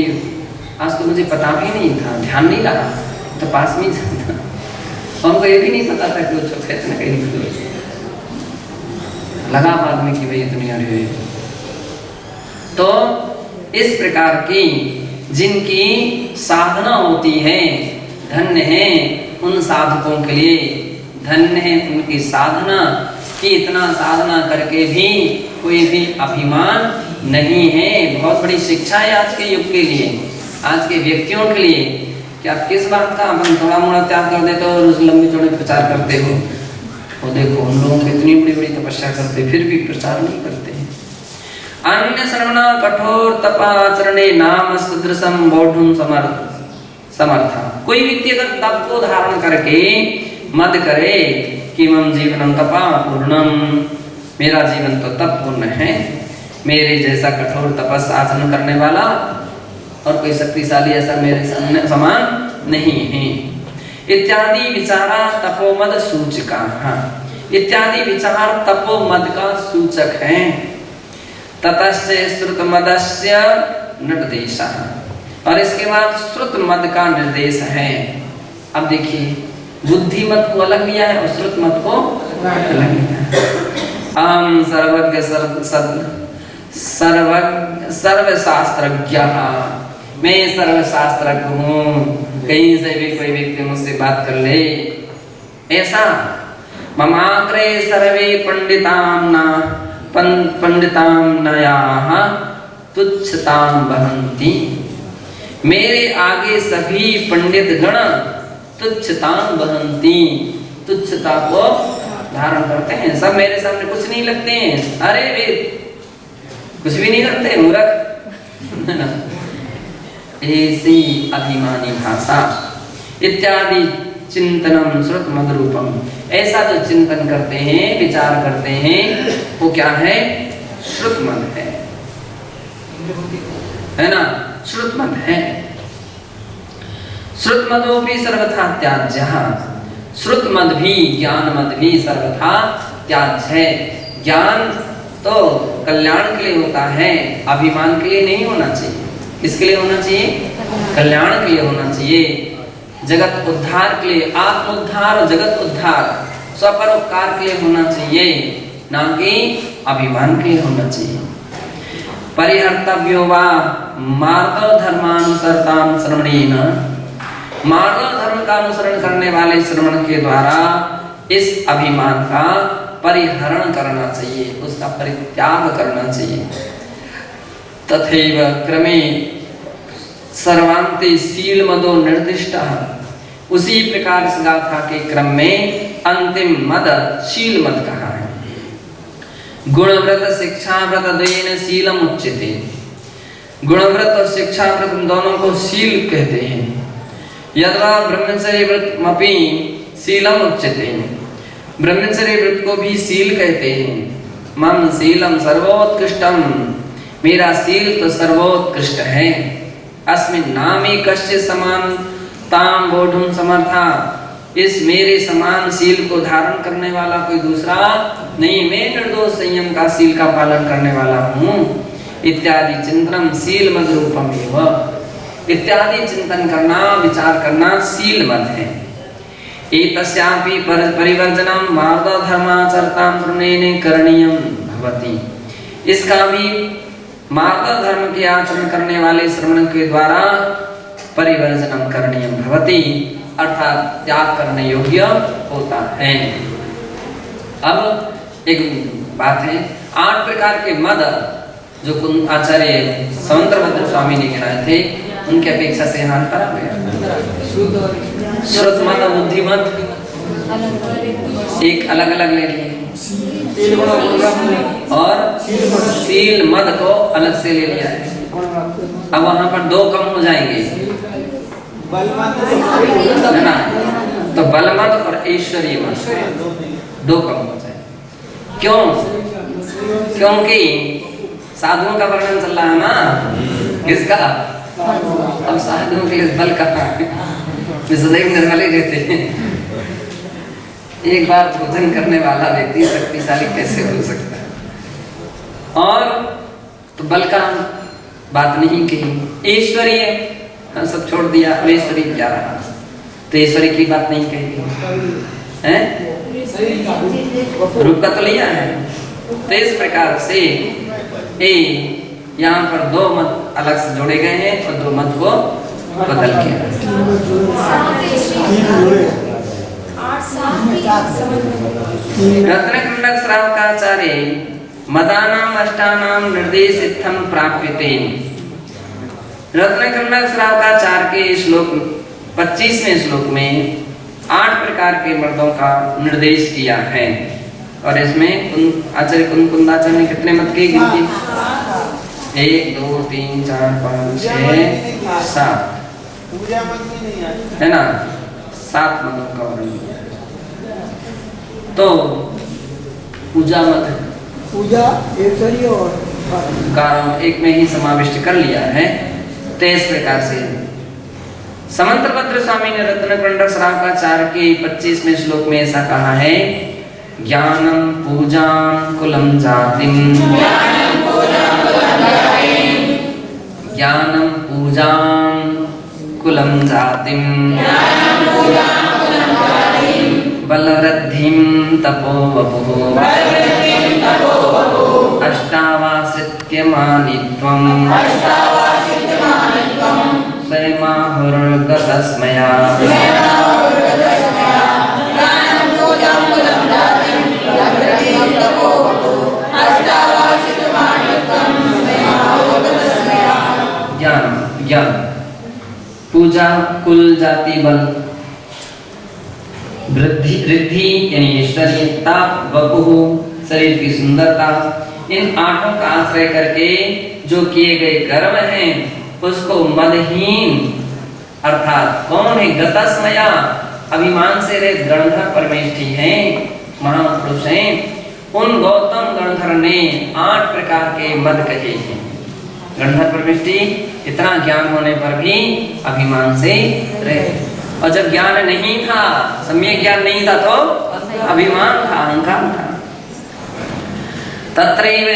आज तो मुझे पता भी नहीं था, ध्यान नहीं रहा, तो पास में था, हमको ये भी नहीं पता था कि वो चौथे में कहीं लगा बाद में कि भाई दुनिया रही। तो इस प्रकार की जिनकी साधना होती है, धन्य है उन साधकों के लिए, धन्य है उनकी साधना कि इतना साधना करके भी कोई भी अभिमान नहीं है। बहुत बड़ी शिक्षा है आज के युग के लिए, आज के व्यक्तियों के लिए कि आप किस बात का अपन थोड़ा मोड़ा त्याग कर देते हो और उस लंबी चौड़े प्रचार करते हो। और देखो हम लोग इतनी बड़ी बड़ी तपस्या करते फिर भी प्रचार नहीं करते। अन्य श्रवण कठोर तपाचरणे नाम सदृशम बौद्धुम समर्था। कोई व्यक्ति अगर तप को धारण करके मत करे कि मम जीवनम तपा पूर्णम, मेरा जीवन तो तप पूर्ण है, मेरे जैसा कठोर तपस्या आचरण करने वाला और कोई शक्तिशाली ऐसा मेरे समान नहीं है, इत्यादि विचारा तपोमद सूचका। इत्यादि विचार तपोमद का सूचक है। ततस्य श्रुतमदस्य निर्देशः, और इसके बाद श्रुत मत का निर्देश है। अब देखिए बुद्धि मत को अलग लिया है और श्रुत मत को अलग लिया है। अहम सर्वज्ञ सर्वशास्त्रज्ञ, मैं सर्वशास्त्रज्ञ हूँ, कहीं से भी कोई व्यक्ति मुझसे बात कर ले ऐसा। ममाग्रे सर्वे पंडिताम नयाः तुच्छताम वहन्ति, मेरे आगे सभी पंडित गण तुच्छताम वहन्ति, तुच्छता को धारण करते हैं। सब मेरे सामने कुछ नहीं लगते हैं, अरे वे कुछ भी नहीं करते, मूर्ख। ऐसी अभिमानी भाषा इत्यादि चिंतनम श्रुत मदरूपम, ऐसा जो चिंतन करते हैं, विचार करते हैं, वो क्या है? श्रुत मद है ना, श्रुत मद है। श्रुत मदोपि सर्वथा त्याज्यः, श्रुत मद भी ज्ञान मद भी सर्वथा त्याज्य है। ज्ञान तो कल्याण के लिए होता है, अभिमान के लिए नहीं होना चाहिए। किसके लिए होना चाहिए? कल्याण के लिए होना चाहिए, जगत उद्धार के लिए, आत्म उद्धार और जगत उद्धार, स्वपरोपकार के लिए होना चाहिए, ना कि अभिमान के लिए होना चाहिए। परिहर्तव्यो वा मार्ग धर्मानुसरताम श्रवणेन, मार्ग धर्म का अनुसरण करने वाले श्रवण के द्वारा इस अभिमान का परिहरण करना चाहिए, उसका परित्याग करना चाहिए। तथैव क्रमे सर्वान्ते शील मदो निर्दिष्टः, उसी प्रकार इस गाथा के क्रम में अंतिम मद शील मद कहा है। गुणव्रत शिक्षाव्रत द्वयेन शीलम उच्यते, गुणव्रत और शिक्षाव्रत दोनों को शील कहते हैं। यद्वा ब्रह्मचर्य व्रतमपि शीलम उच्यते, ब्रह्मचर्य व्रत को भी शील कहते हैं। मम शीलम सर्वोत्कृष्टम, मेरा शील तो सर्वोत्कृष्ट है। अस्मिन् नामे कश्चित् समान ताम बोधुम समर्था, इस मेरे समान शील को धारण करने वाला कोई दूसरा नहीं, मैं निर्दोष संयम का शील का पालन करने वाला हूँ। इत्यादि चिंतनम शील मद रूपम एव, इत्यादि चिंतन करना विचार करना शील मद है। एतस्यापि परिवर्जनम मार्ग धर्माचरतां प्रणयने करणीयम भवति, इसका भी मार्ग धर्म के आचरण करने वाले श्रवण के द्वारा परिवर्जनम करणीयम भवति, अर्थात त्याग करने योग्य होता है। अब एक बात है, 8 प्रकार के मद जो आचार्य समंतभद्र स्वामी ने गिनाए थे, उनकी अपेक्षा से यहाँ अंतर आ गया। श्रुत मद, बुद्धि मद एक अलग अलग ले लिए, और शील मद को अलग से ले लिया है। अब वहां पर 2 कम हो जाएंगे, है ना? तो बल मद और ऐश्वर्य मद 2 कम हो जाए। क्यों? क्योंकि साधुओं का वर्णन चल रहा है ना, किसका? अब साधुओं के लिए बल कहाँ है? सदैव निर्मल ही रहते हैं। एक बार भोजन करने वाला व्यक्ति शक्तिशाली कैसे हो सकता है? और तो बल का बात नहीं कही, ऐश्वर्य सब छोड़ दिया, ऐश्वर्य क्या रहा? तो ऐश्वर्य की बात नहीं कही है, रूप का तो लिया है। तो इस प्रकार से यहाँ पर 2 मत अलग से जोड़े गए हैं और 2 मत को बदल के रत्नकुंडक श्रावकाचार्य मदानाम अष्टानाम निर्देशितम प्राप्यते। रत्नकुंडक श्रावकाचार्य के श्लोक 25वें श्लोक में 8 प्रकार के मर्दों का निर्देश किया है, और इसमें आचार्य कुंदाचार्य ने कितने मत की गिनती? 1 2 3 4 5 6 7 है ना, 7 मतों का वर्णन। तो पूजा मत, पूजा ऐश्वर्य और कारण एक में ही समाविष्ट कर लिया है। तो इस प्रकार से समंतभद्र स्वामी ने रत्नकुंडक श्रावकाचार्य के 25वें श्लोक में ऐसा कहा है, ज्ञानम पूजां कुलम जातिम, ज्ञानम पूजां कुलम जातिम, बलवृद्धिं तपो वपुः, अष्टावासित्यमानित्वं, स्वयमाहुर्गतस्मया, ज्ञान, पूजा, कुल, जाति, बल, वृद्धि यानी ऐश्वर्यता, वपुः शरीर की सुंदरता, इन 8 का आश्रय करके जो किए गए कर्म हैं उसको मदहीन, अर्थात कौन है? गतस्मया, अभिमान से रहित गणधर परमेष्ठी हैं, महापुरुष हैं, उन गौतम गणधर ने 8 प्रकार के मद कहे हैं। गणधर परमेष्ठी इतना ज्ञान होने पर भी अभिमान से रहे, और जब ज्ञान नहीं था, सम्यक ज्ञान नहीं था, तो अभिमान था, अहंकार था। तत्रैव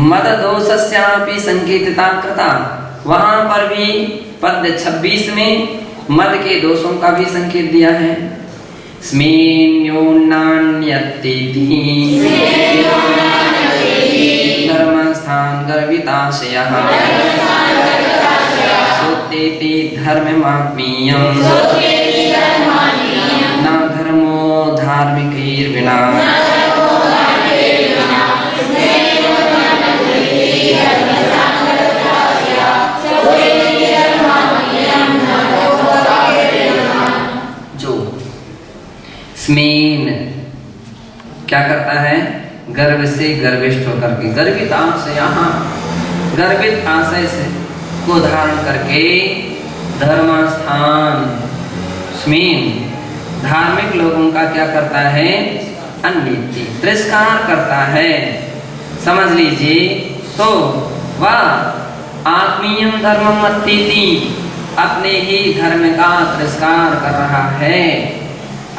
मद दोषस्यापि संकेतिता कृता, वहां पर भी पद 26 में मद के दोषों का भी संकेत दिया है। स्मेन्योन्नान्यत्तीति धर्मस्थान गर्विताशयः, सोत्तेति धर्ममात्मीयम्, न धर्मो धार्मिकैर्विना, जो स्मेन क्या करता है? गर्व से गर्विष्ठ होकर के, गर्वित आशय, यहाँ गर्वित आशय से को धारण करके धर्मस्थान स्मीन धार्मिक लोगों का क्या करता है? अनिति तिरस्कार करता है। समझ लीजिए। सो वह आत्मीय धर्मम अतीति अपने ही धर्म का तिरस्कार कर रहा है,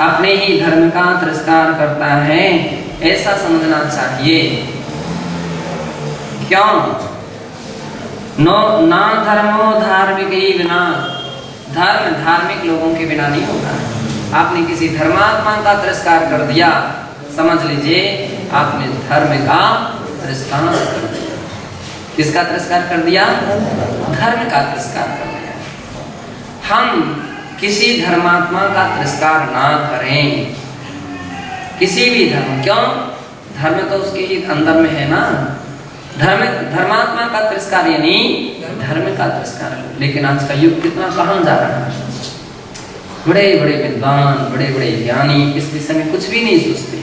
अपने ही धर्म का तिरस्कार करता है, ऐसा समझना चाहिए। क्यों? नो ना धर्मो धार्मिक ही बिना, धर्म धार्मिक लोगों के बिना नहीं होता। आपने किसी धर्मात्मा का तिरस्कार कर दिया, समझ लीजिए आपने धर्म का तिरस्कार कर दिया। किसका तिरस्कार कर दिया? धर्म का तिरस्कार कर दिया। हम किसी धर्मात्मा का तिरस्कार ना करें, किसी भी धर्म। क्यों? धर्म तो उसके ही अंदर में है ना। धर्मात्मा का तिरस्कार यानी धर्म का तिरस्कार। लेकिन आज का युग कितना कहाँ जा रहा है? बड़े बड़े विद्वान, बड़े बड़े ज्ञानी इस विषय में कुछ भी नहीं सोचते,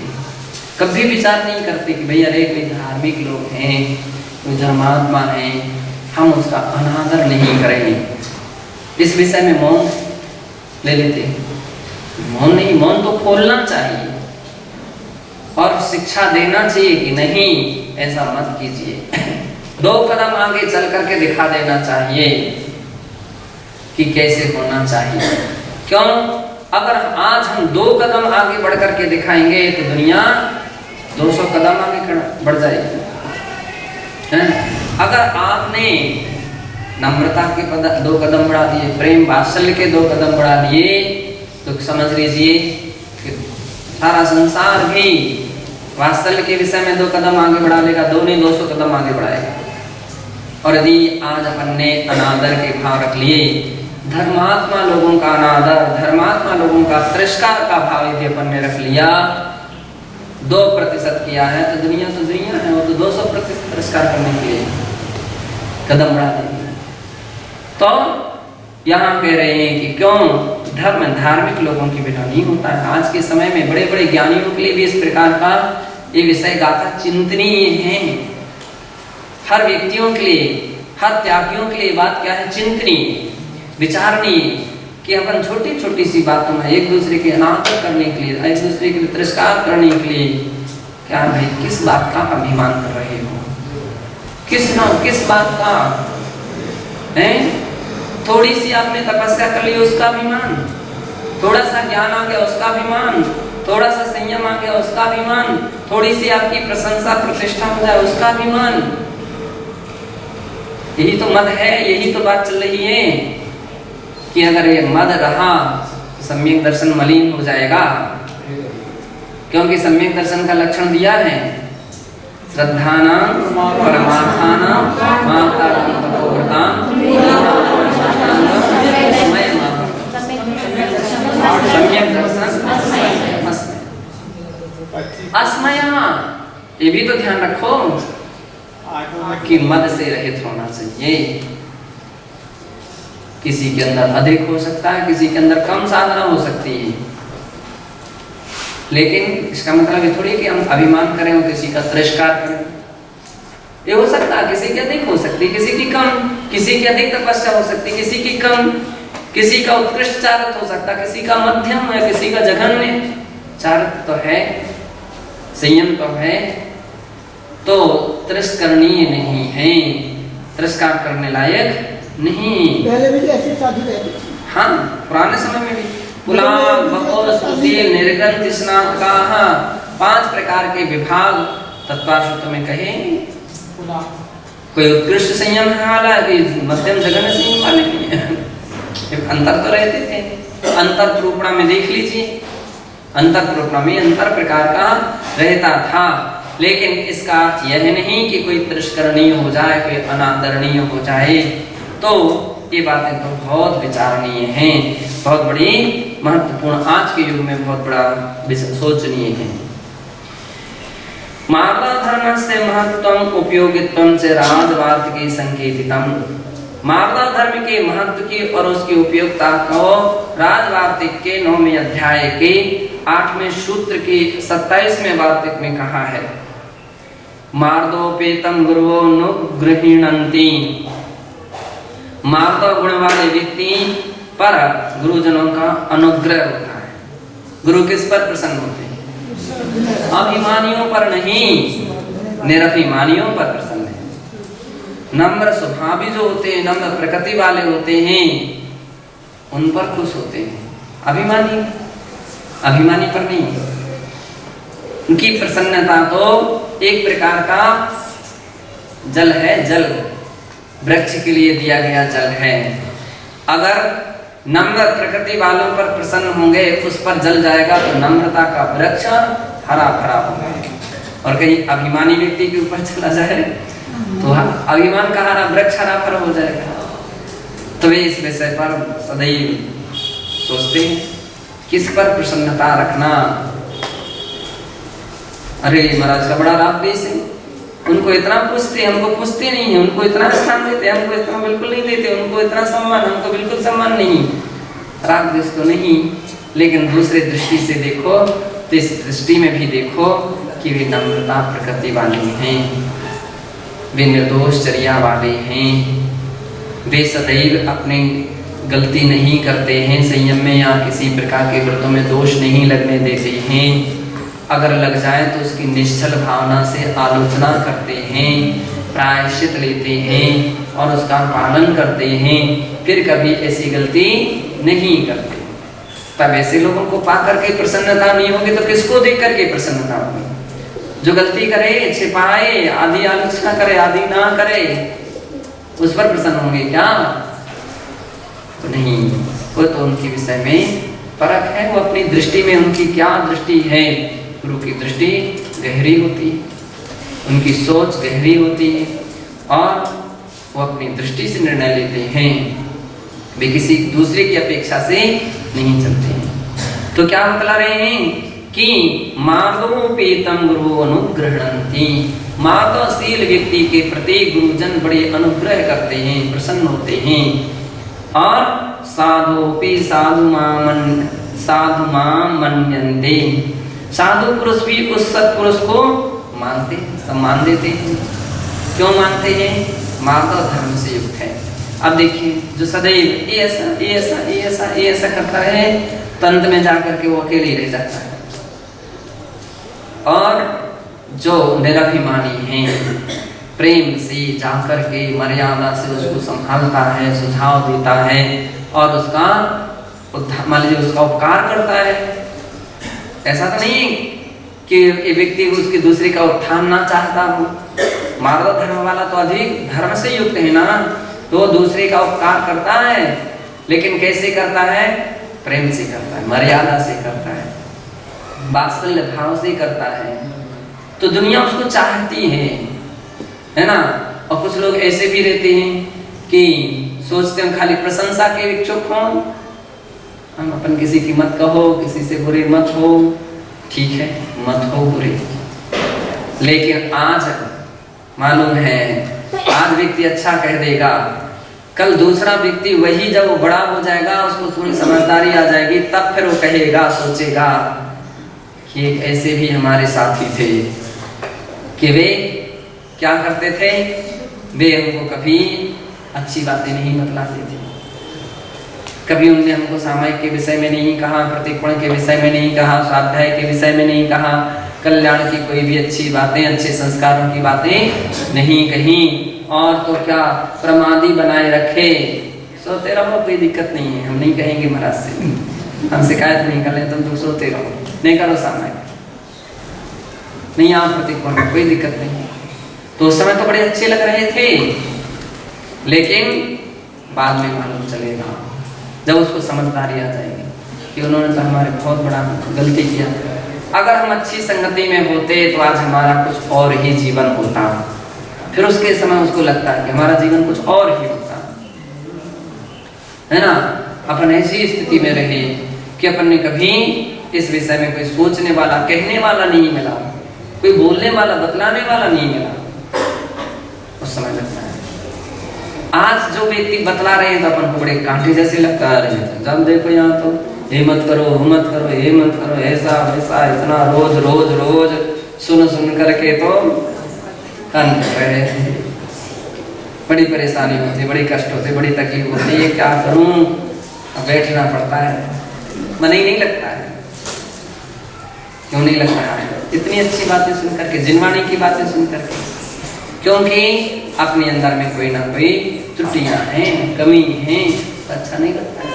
कभी विचार नहीं करते कि भैया अरे कोई धार्मिक लोग हैं, कोई धर्मात्मा है, हम उसका अनादर नहीं करेंगे। इस विषय में मौन ले लेते। मौन नहीं, मौन तो खोलना चाहिए और शिक्षा देना चाहिए कि नहीं ऐसा मत कीजिए। 2 कदम आगे चल करके दिखा देना चाहिए कि कैसे होना चाहिए। क्यों? अगर आज हम 2 कदम आगे बढ़ करके दिखाएंगे तो दुनिया 200 कदम आगे बढ़ जाएगी। अगर आपने नम्रता के 2 कदम बढ़ा दिए, प्रेम वात्सल्य के 2 कदम बढ़ा दिए, तो समझ लीजिए कि सारा संसार भी वात्सल्य के विषय में 2 कदम आगे बढ़ा लेगा, 2 नहीं 200 कदम आगे बढ़ाएगा। और यदि आज अपन ने अनादर के भाव रख लिए, धर्मात्मा लोगों का अनादर, धर्मात्मा लोगों का तिरस्कार का भाव यदि अपन ने रख लिया, 2% किया है तो दुनिया है, वो तो 200% तिरस्कार करने के लिए कदम बढ़ा देंगे। तो यहाँ कह रहे हैं कि क्यों? धर्म धार्मिक लोगों के बिना नहीं होता है। आज के समय में बड़े बड़े ज्ञानियों के लिए भी इस प्रकार का ये विषय गाथा चिंतनीय है। हर व्यक्तियों के लिए, हर त्यागियों के लिए बात क्या है? चिंतनीय, विचारणीय, कि अपन छोटी छोटी सी बातों में एक दूसरे के अनादर करने के लिए, एक दूसरे के तिरस्कार करने के लिए, क्या भाई किस बात का अभिमान कर रहे हो? किस बात का है? थोड़ी सी आपने तपस्या कर ली उसका अभिमान, थोड़ा सा ज्ञान आ गया उसका अभिमान, थोड़ा सा संयम आ गया उसका अभिमान, थोड़ी सी आपकी प्रशंसा प्रतिष्ठा हो जाए उसका अभिमान। यही तो मद है, यही तो बात चल रही है कि अगर ये मद रहा तो सम्यक दर्शन मलिन हो जाएगा। क्योंकि सम्यक दर्शन का लक्षण दिया है, श्रद्धानां परमार्थानां मातारं तपोव्रतां सम्यक दर्शन अस्मया। ये भी तो ध्यान रखो कि मद से रहित होना चाहिए। किसी के अंदर अधिक हो सकता है, किसी के अंदर कम साधना हो सकती है, लेकिन इसका मतलब ये थोड़ी कि हम अभिमान करें और किसी का तिरस्कार करें। ये हो सकता है किसी की अधिक हो सकती, किसी की कम, किसी की अधिक तपस्या हो सकती, किसी की कम, किसी का उत्कृष्ट चारित्र हो सकता, किसी का मध्यम है, किसी का जघन्य चारित्र तो है, संयम तो है, तो तिरस्करणीय नहीं है, तिरस्कार करने लायक नहीं। पहले भी ऐसे साधु रहते। हाँ, पुराने समय में भी पुलाव, बकोर, सुशील, निर्गंध, स्नातकाः 5 प्रकार के विभाग तत्वार्थ में कहे। कोई उत्कृष्ट संयम वाला, कोई मध्यम जघन्य संयम वाले नहीं है। अंतर तो रहते थे। अंतर प्रूपणा में देख लीजिए, अंतर प्रूपणा में अंतर प्रकार का रहता था, लेकिन इसका अर्थ यह नहीं कि कोई तिरस्करणीय हो जाए, कोई अनादरणीय हो जाए। तो ये बातें तो बहुत विचारणीय हैं, बहुत बड़ी महत्वपूर्ण, आज के युग में बहुत बड़ा सोचनीय है। मार्दा धर्म से महत्वम उपयोगित्वम से राजवार्तिकी संकेतितम। मार्दा धर्म के महत्व की और उसकी उपयोगिता को राजवार्तिक के 9वें अध्याय के 8वें सूत्र के 27वें वार्तिक में कहा है। मार्दोपेतम गुरुवो नुगृहीणन्ति मार्दव गुण वाले व्यक्ति पर गुरुजनों का अनुग्रह होता है। गुरु किस पर प्रसन्न होते हैं? अभिमानियों पर नहीं, निरभिमानियों पर प्रसन्न है। नम्र स्वभावी जो होते हैं, नम्र प्रकृति वाले होते हैं, उन पर खुश होते हैं। अभिमानी पर नहीं। उनकी प्रसन्नता तो एक प्रकार का जल है, जल वृक्ष के लिए दिया गया जल है। अगर नम्र प्रकृति वालों पर प्रसन्न होंगे, उस पर जल जाएगा तो नम्रता का वृक्ष हरा भरा होगा। और कहीं अभिमानी व्यक्ति के ऊपर चला जाए तो अभिमान का हरा वृक्ष हरा भरा हो जाएगा। तो वे इस विषय पर सदैव सोचते हैं किस पर प्रसन्नता रखना। अरे महाराज का बड़ा राग देश है, उनको इतना पूछते, हमको पूछते नहीं है, उनको इतना स्थान देते, हमको इतना बिल्कुल नहीं देते, उनको इतना सम्मान, हमको बिल्कुल सम्मान नहीं। राग देश तो नहीं, लेकिन दूसरे दृष्टि से देखो तो इस दृष्टि में भी देखो कि वे नम्रता प्रकृति वाले हैं, वे निर्दोष चर्या वाले हैं, वे सदैव अपने गलती नहीं करते हैं, संयम में या किसी प्रकार के व्रतों में दोष नहीं लगने देते हैं। अगर लग जाए तो उसकी निश्चल भावना से आलोचना करते हैं, प्रायश्चित लेते हैं और उसका पालन करते हैं, फिर कभी ऐसी गलती नहीं करते। तब ऐसे लोगों को पा करके प्रसन्नता नहीं होगी तो किसको देख करके प्रसन्नता होगी? जो गलती करे, छिपाए, आदि आलोचना करे, आदि ना करे, उस पर प्रसन्न होंगे क्या? तो नहीं, वो तो उनके विषय में परख है, वो अपनी दृष्टि में उनकी क्या दृष्टि है। गुरु की दृष्टि गहरी होती है, उनकी सोच गहरी होती है और वो अपनी दृष्टि से निर्णय लेते हैं, वे किसी दूसरे की अपेक्षा से नहीं चलते हैं। तो क्या बतला रहे हैं कि मार्गोपेतम गुरु अनुग्रहणन्ति, मार्गशील व्यक्ति के प्रति गुरुजन बड़े अनुग्रह करते हैं, प्रसन्न होते हैं। और साधुपि साधु माम मन्यन्ते, साधु पुरुष भी उस सत्पुरुष को मानते, सम्मान देते हैं। क्यों मानते हैं? मार्ग धर्म से युक्त है। अब देखिए, जो सदैव ये ऐसा करता है, तंत्र में जाकर के वो अकेले ही रह जाता है। और जो निरभिमानी है, प्रेम से जाकर के मर्यादा से उसको संभालता है, सुझाव देता है और उसका मान लीजिए उसका उपकार करता है। ऐसा तो नहीं कि ये व्यक्ति उसके दूसरे का उत्थान ना चाहता हो। मार्ग धर्म वाला तो अधिक धर्म से युक्त है ना, तो दूसरे का उपकार करता है, लेकिन कैसे करता है? प्रेम से करता है, मर्यादा से करता है, वात्सल्य भाव से करता है। तो दुनिया उसको चाहती है ना। और कुछ लोग ऐसे भी रहते हैं कि सोचते हैं खाली प्रशंसा के इच्छुक हों, हम अपन किसी की मत कहो, किसी से बुरे मत हो, ठीक है मत हो बुरे, लेकिन आज मालूम है, आज व्यक्ति अच्छा कह देगा, कल दूसरा व्यक्ति वही जब वो बड़ा हो जाएगा, उसको थोड़ी समझदारी आ जाएगी, तब फिर वो कहेगा, सोचेगा कि एक ऐसे भी हमारे साथी थे कि वे क्या करते थे, वे हमको कभी अच्छी बातें नहीं बतलाते थे, कभी उनने हमको सामायिक के विषय में नहीं कहा, प्रतिकोण के विषय में नहीं कहा, स्वाध्याय के विषय में नहीं कहा, कल्याण की कोई भी अच्छी बातें, अच्छे संस्कारों की बातें नहीं कही। और तो क्या प्रमादी बनाए रखे, सोते रहो कोई दिक्कत नहीं है, हम नहीं कहेंगे महाराज से, हम शिकायत नहीं कर ले, तुम सोते रहो, नहीं करो सामायिक, नहीं आप प्रतिकोण कोई दिक्कत नहीं। तो उस समय तो बड़े अच्छे लग रहे थे, लेकिन बाद में मालूम चलेगा जब उसको समझदारी आ जाएगी कि उन्होंने तो हमारे बहुत बड़ा गलती किया। अगर हम अच्छी संगति में होते तो आज हमारा कुछ और ही जीवन होता, फिर उसके समय उसको लगता है कि हमारा जीवन कुछ और ही होता है ना। अपन ऐसी स्थिति में रहे कि अपन ने कभी इस विषय में कोई सोचने वाला, कहने वाला नहीं मिला, कोई बोलने वाला, बतलाने वाला नहीं मिला, उस समय लगता है। आज जो व्यक्ति बतला रहे हैं तो अपन को बड़े कांटे जैसे लगता है, जब देखो यहाँ तो ये मत करो, वो मत करो, ये मत करो, ऐसा वैसा, इतना रोज रोज रोज सुन करके तो कान रहे। बड़ी परेशानी होती है, बड़ी कष्ट होते, बड़ी तकलीफ होती है, क्या करूं, अब बैठना पड़ता है, मन ही नहीं लगता है। क्यों नहीं लगता है? इतनी अच्छी बातें सुन करके, जिनवाणी की बातें सुन करके, क्योंकि अपने अंदर में कोई ना कोई त्रुटियां हैं, कमी हैं, तो अच्छा नहीं लगता है।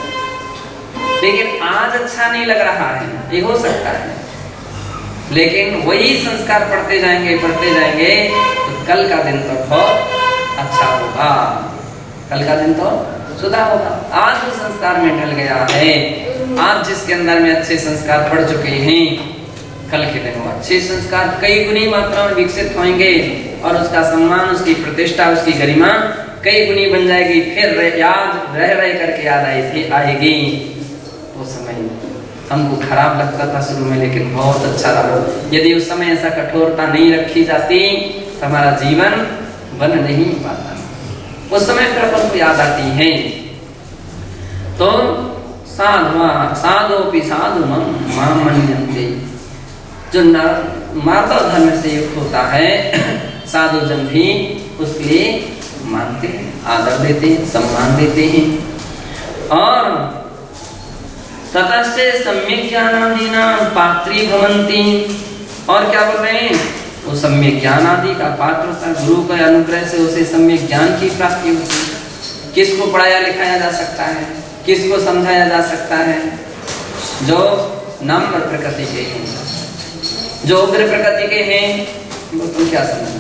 लेकिन आज अच्छा नहीं लग रहा है, ये हो सकता है, लेकिन वही संस्कार पढ़ते जाएंगे तो कल का दिन तो बहुत अच्छा होगा, कल का दिन तो सुधा होगा। आज जो संस्कार में ढल गया है, आज जिसके अंदर में अच्छे संस्कार पड़ चुके हैं, कल के दिन वो अच्छे संस्कार कई गुनी मात्रा में विकसित होंगे और उसका सम्मान, उसकी प्रतिष्ठा, उसकी गरिमा कई गुनी बन जाएगी। फिर याद रह करके याद आएगी। वो समय हमको खराब लगता था शुरू में, लेकिन बहुत अच्छा रहा। यदि उस समय ऐसा कठोरता नहीं रखी जाती तो हमारा जीवन बन नहीं पाता। उस समय फिर अपन को याद आती है। तो साधोपि साधु माम मन्यन्ते, जो माधव धर्म से युक्त होता है, साधु जन भी उसके लिए मानते हैं, आदर देते हैं, सम्मान देते हैं। और ततस्ते सम्यक ज्ञानादीना पात्री भवन्ति, और क्या बोल रहे हैं, वो सम्यक ज्ञान आदि का पात्र होता है। गुरु के अनुग्रह से उसे सम्यक ज्ञान की प्राप्ति होती है। किसको पढ़ाया लिखाया जा सकता है, किसको समझाया जा सकता है? जो नम्र प्रकृति के हैं, जो उग्र प्रकृति के हैं, वो तुम क्या समझते?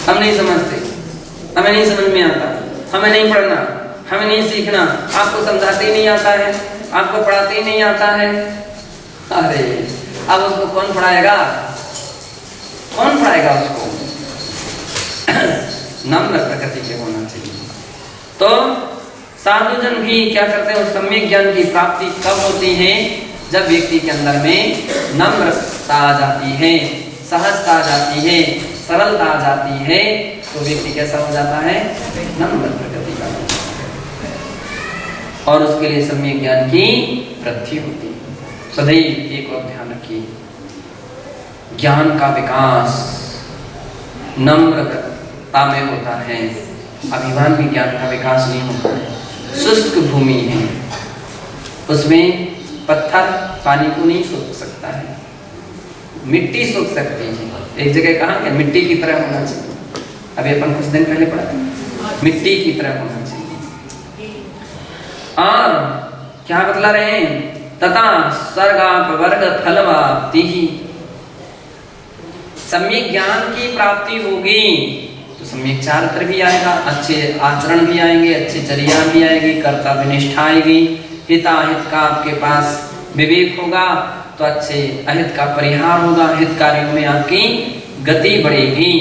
हम नहीं समझते, हमें नहीं समझ में आता, हमें नहीं पढ़ना, हमें नहीं सीखना, आपको समझाते ही नहीं आता है, आपको पढ़ाते ही नहीं आता है। अरे अब उसको कौन पढ़ाएगा, कौन पढ़ाएगा उसको? नम्र प्रकृति के होना चाहिए। तो साधु जन भी क्या करते हैं, उस सम्यक ज्ञान की प्राप्ति कब होती है? जब व्यक्ति के अंदर में नम्रता आ जाती है, सहजता आ जाती है, सरलता आ जाती है, तो व्यक्ति कैसा हो जाता है? नम्र प्रकृति का। और उसके लिए सम्यक ज्ञान की वृद्धि होती है। सदैव एक और ध्यान रखिए, ज्ञान का विकास नम्रता में होता है, अभिमान में ज्ञान का विकास नहीं होता है। शुष्क भूमि है, उसमें पत्थर पानी को नहीं सोख सकता है, मिट्टी सोख सकती है। एक जगह कहा कि मिट्टी की तरह होना चाहिए, अभी अपन कुछ दिन पहले पढ़ा था, मिट्टी की तरह होना चाहिए। और क्या बतला रहे हैं? तथा स्वर्गापवर्ग फलवाप्ति, सम्यक ज्ञान की प्राप्ति होगी तो सम्यक चारित्र भी आएगा, अच्छे आचरण भी आएंगे, अच्छी चर्या भी आएगी, कर्तव्य निष्ठा आएगी, हिताहित का आपके पास विवेक होगा तो अच्छे अहित का परिहार होगा, हित कार्यों में आपकी गति बढ़ेगी,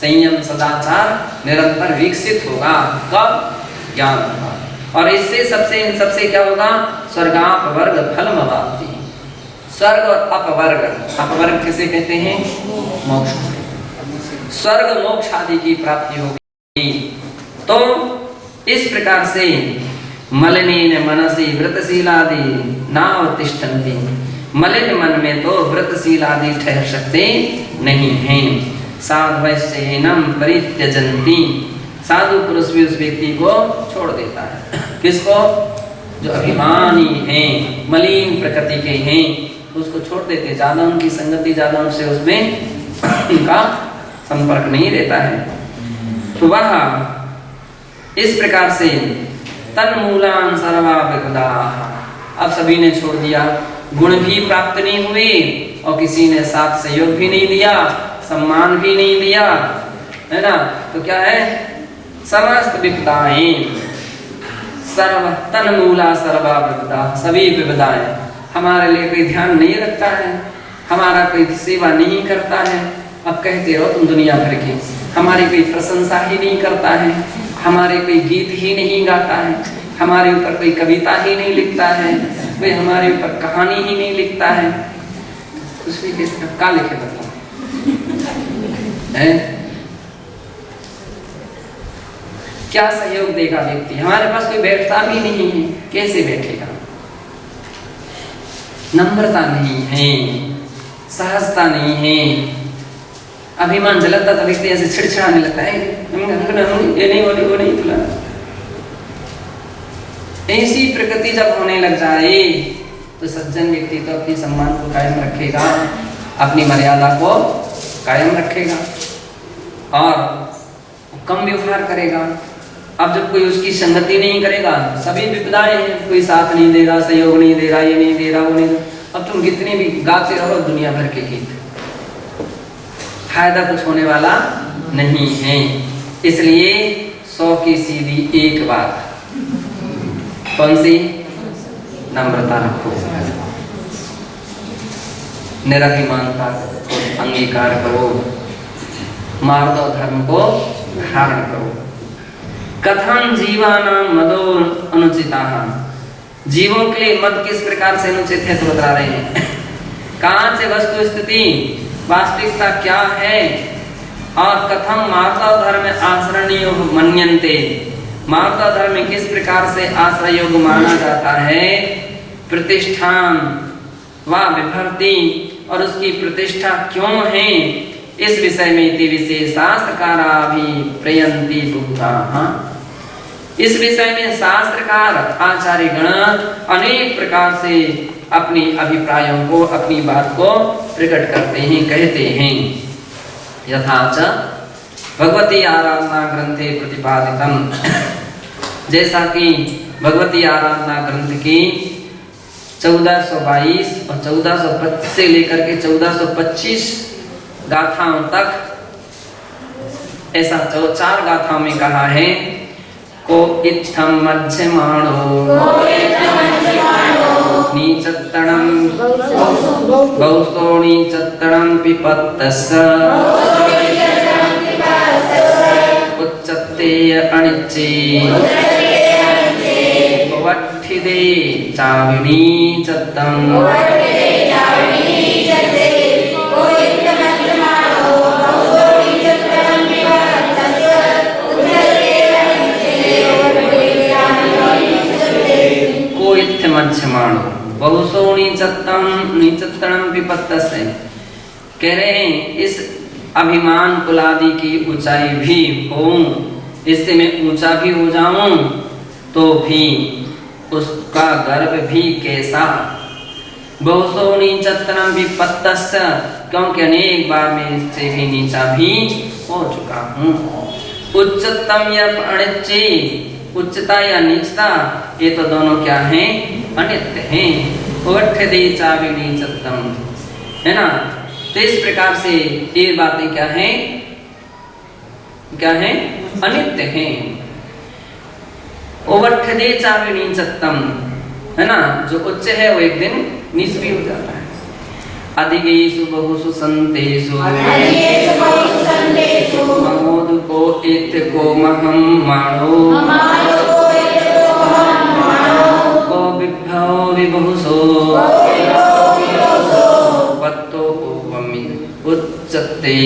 संयम सदाचार निरंतर विकसित होगा। कब? ज्ञान होगा। और इससे सबसे क्या होगा? स्वर्गापवर्ग फलमवाप्ति। स्वर्ग और अपवर्ग, अपवर्ग किसे कहते हैं? मोक्ष। स्वर्ग मोक्ष आदि की प्राप्ति होगी। तो इस प्रकार से मलिनेन मनसि व्रतशीलादि नावतिष्ठन्ति, मलिन मन में तो व्रतशीलादि ठहर सकते नहीं हैं। साध्वैश्चैनं परित्यजन्ति, साधु पुरुष भी उस व्यक्ति को छोड़ देता है। किसको? जो अभिमानी हैं, मलिन प्रकृति के हैं, उसको छोड़ देते, ज्यादा उनकी संगति, ज्यादा उनसे उसमें उनका संपर्क नहीं रहता है। तो वह इस प्रकार से तन्मूलान सर्वा विगुदाः, अब सभी ने छोड़ दिया, गुण भी प्राप्त नहीं हुए और किसी ने साथ सहयोग भी नहीं दिया, सम्मान भी नहीं दिया, है ना? तो क्या है? समस्त विपदाएं, सर्व तन्मूला सर्वा विपदा, सभी विपदाएं। हमारे लिए कोई ध्यान नहीं रखता है, हमारा कोई सेवा नहीं करता है, अब कहते रहो तुम दुनिया भर की, हमारी कोई प्रशंसा ही नहीं करता है, हमारे कोई गीत ही नहीं गाता है, हमारे ऊपर कोई कविता ही नहीं लिखता है, कोई हमारे ऊपर कहानी ही नहीं लिखता है। उसमें क्या लिखे मतलब है? क्या सहयोग देगा व्यक्ति? हमारे पास कोई बैठता भी नहीं है, कैसे बैठेगा? नम्रता नहीं है, सहजता नहीं है, अभिमान जलता तो व्यक्ति ऐसे छिड़छिड़ाने लगता है, ये नहीं बोली वो नहीं तुला। ऐसी प्रकृति जब होने लग जाए तो सज्जन व्यक्ति तो अपनी सम्मान को कायम रखेगा, अपनी मर्यादा को कायम रखेगा और कम व्यवहार करेगा। अब जब कोई उसकी संगति नहीं करेगा, सभी विपदाएं हैं, कोई साथ नहीं दे रहा, सहयोग नहीं दे रहा, ये नहीं दे रहा, वो नहीं दे रहा। अब तुम कितने भी गाते रहो दुनिया भर के गीत, फायदा कुछ होने वाला नहीं है। इसलिए 100 की सीधी एक बात, कौन सी? नम्रता रखो, निराभिमानता को अंगीकार करो, मार्दव धर्म को धारण करो। कथम जीवानां मदो अनुचिताः, जीवों के लिए मद किस प्रकार से अनुचित है तो बता रहे हैं। कहाँ से वस्तु स्थिति वास्तविकता क्या है और कथम मार्दव धर्म आचरणीय मन्यन्ते, मार्दव धर्म में किस प्रकार से आश्रय योग्य माना जाता है। प्रतिष्ठान व विभर्ति, और उसकी प्रतिष्ठा क्यों है, इस विषय में इति विशेषास्त्रकारा भी प्रयंती बुद्धा। इस विषय में शास्त्रकार आचार्य गण अनेक प्रकार से अपनी अभिप्रायों को, अपनी बात को प्रकट करते हैं, कहते हैं। यथा च भगवती आराधना ग्रंथे प्रतिपादितम, जैसा कि भगवती आराधना ग्रंथ की 1422 और 1425 से लेकर के 1425 गाथाओं तक, ऐसा 4 गाथाओं में कहा है। को इत्थम मध्यमाणो नीचत्तणं बहुसो नीचत्तणं पिपत्तस्स उच्चत्ते अनिच्चे वट्ठिदे चाविनीचत्तं। मध्यमाणो बहुसो नीचत्तणं पिपत्तस्य, कह रहे हैं इस अभिमान कुलादि की ऊंचाई भी हो, इससे मैं ऊंचा भी हो जाऊं तो भी उसका गर्भ भी कैसा। बहुसो नीचत्तणं पिपत्तस्य, क्योंकि अनेक बार मैं इससे भी नीचा भी हो चुका हूँ। उच्चतम या अनिच्चे, उच्चता या नीचता, ये तो दोनों क्या हैं? अनित्य हैं। उट्ठदे चाविनीचत्तम, है ना। तो इस प्रकार से ये बातें क्या हैं? क्या हैं? अनित्य हैं। उट्ठदे चाविनीचत्तम, है ना, जो उच्च है वो एक दिन नीच भी हो जाता है। अधिगेषु बहुषु संतेषु ममोदको एत्यको महं माणो को बिभ्यो विबहुषो पत्तो उपमि उच्चते।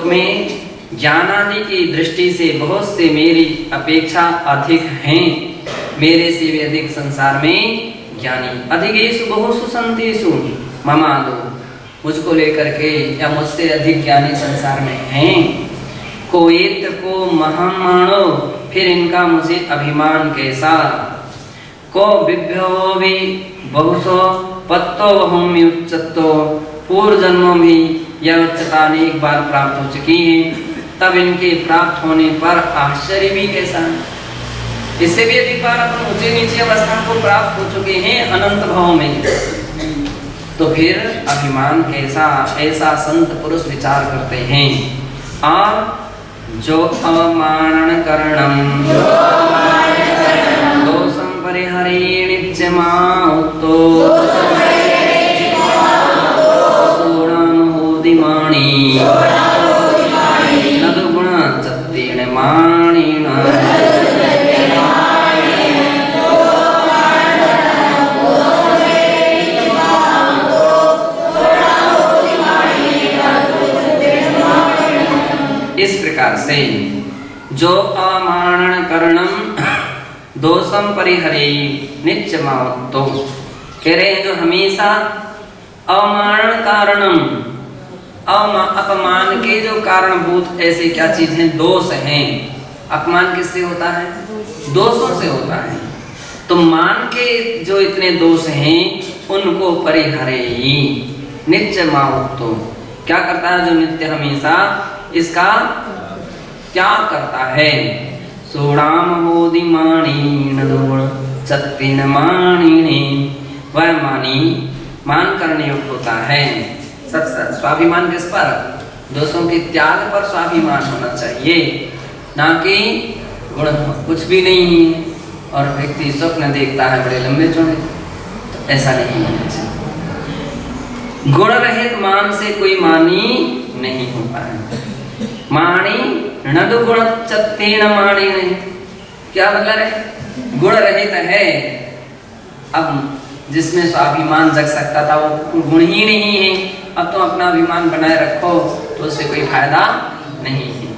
में ज्ञान आदि की दृष्टि से बहुत से मेरी अपेक्षा अधिक हैं, मेरे से भी अधिक संसार में ज्ञानी। अधिकेषु बहुषु संतेषु ममादो, मुझको लेकर के या मुझसे अधिक ज्ञानी संसार में हैं। कोएत को महं मानो, फिर इनका मुझे अभिमान कैसा। को बिभ्यो भी बहुसो पत्तो हम उच्चतो, पूर्व जन्मों में यह उच्चता अनेक बार प्राप्त हो चुकी है, तब इनके प्राप्त होने पर आश्चर्य भी कैसा। इससे भी अधिक बार अपन ऊंचे नीचे अवस्था को प्राप्त हो चुके हैं अनंत भाव में, तो फिर अभिमान कैसा। ऐसा संत पुरुष विचार करते हैं। और जो अवमानन करणम दोषं परिहरे नित्यमाहुतो सोणामहोदिमाणि नदुगुण चत्तेन माणिन। इस प्रकार से जो अमानन करणम, दोषम परिहरे नित्य मावत्तो। कह रहे हैं जो हमेशा अवमान कारणम, अपमान के जो कारणभूत ऐसे क्या चीज हैं, दोष हैं। अपमान किससे होता है? दोषों से होता है। तो मान के जो इतने दोष हैं उनको परिहरे नित्य मावत्तो। क्या करता है? जो नित्य हमेशा इसका क्या करता है? सोड़ाम बोधि माणीन दोण चत्तिन माणिने। वह मानी मान करने योग्य होता है। स्वाभिमान किस पर? दोषों के त्याग पर स्वाभिमान होना चाहिए, ना कि गुण कुछ भी नहीं है और व्यक्ति स्वप्न देखता है बड़े लंबे चौड़े, तो ऐसा नहीं होना चाहिए। गुण रहित मान से कोई मानी नहीं होता है। माणी नदु गुण चत्तेन माणी नहीं, क्या मतलब है? गुण रहित है। अब जिसमें स्वाभिमान जग सकता था वो गुण ही नहीं है, अब तो अपना अभिमान बनाए रखो तो उससे कोई फायदा नहीं है।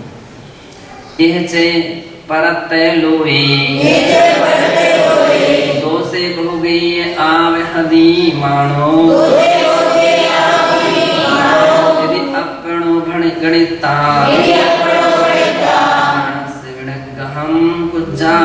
यह चे परतय लोए दोषे बहु गई आव हदी मानो। यदि अपनो गणिता गहम कुज्जा।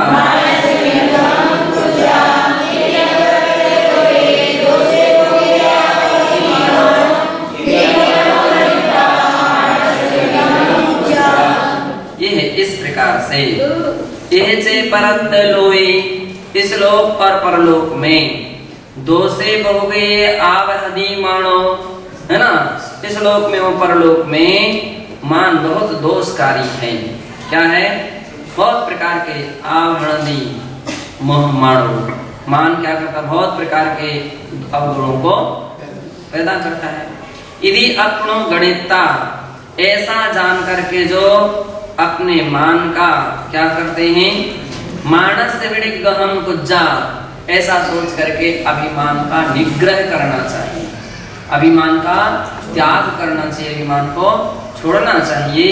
इस प्रकार से यह से परत लोए, इस लोक और परलोक में दोषे बहुगे आवहदी मानो, है ना। इस लोक में और परलोक में मान बहुत दोषकारी है। क्या है? बहुत प्रकार के आवहदी मोह मानो। मान क्या करता? बहुत प्रकार के अवगुणों को पैदा करता है। यदि अपनो गणिता, ऐसा जान करके जो अपने मान का क्या करते हैं? मानस से बड़े गहम कुज्जा, ऐसा सोच करके अभिमान का निग्रह करना चाहिए, अभिमान का त्याग करना चाहिए, अभिमान को छोड़ना चाहिए।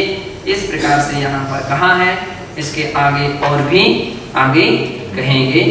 इस प्रकार से यहाँ पर कहा है। इसके आगे और भी आगे कहेंगे।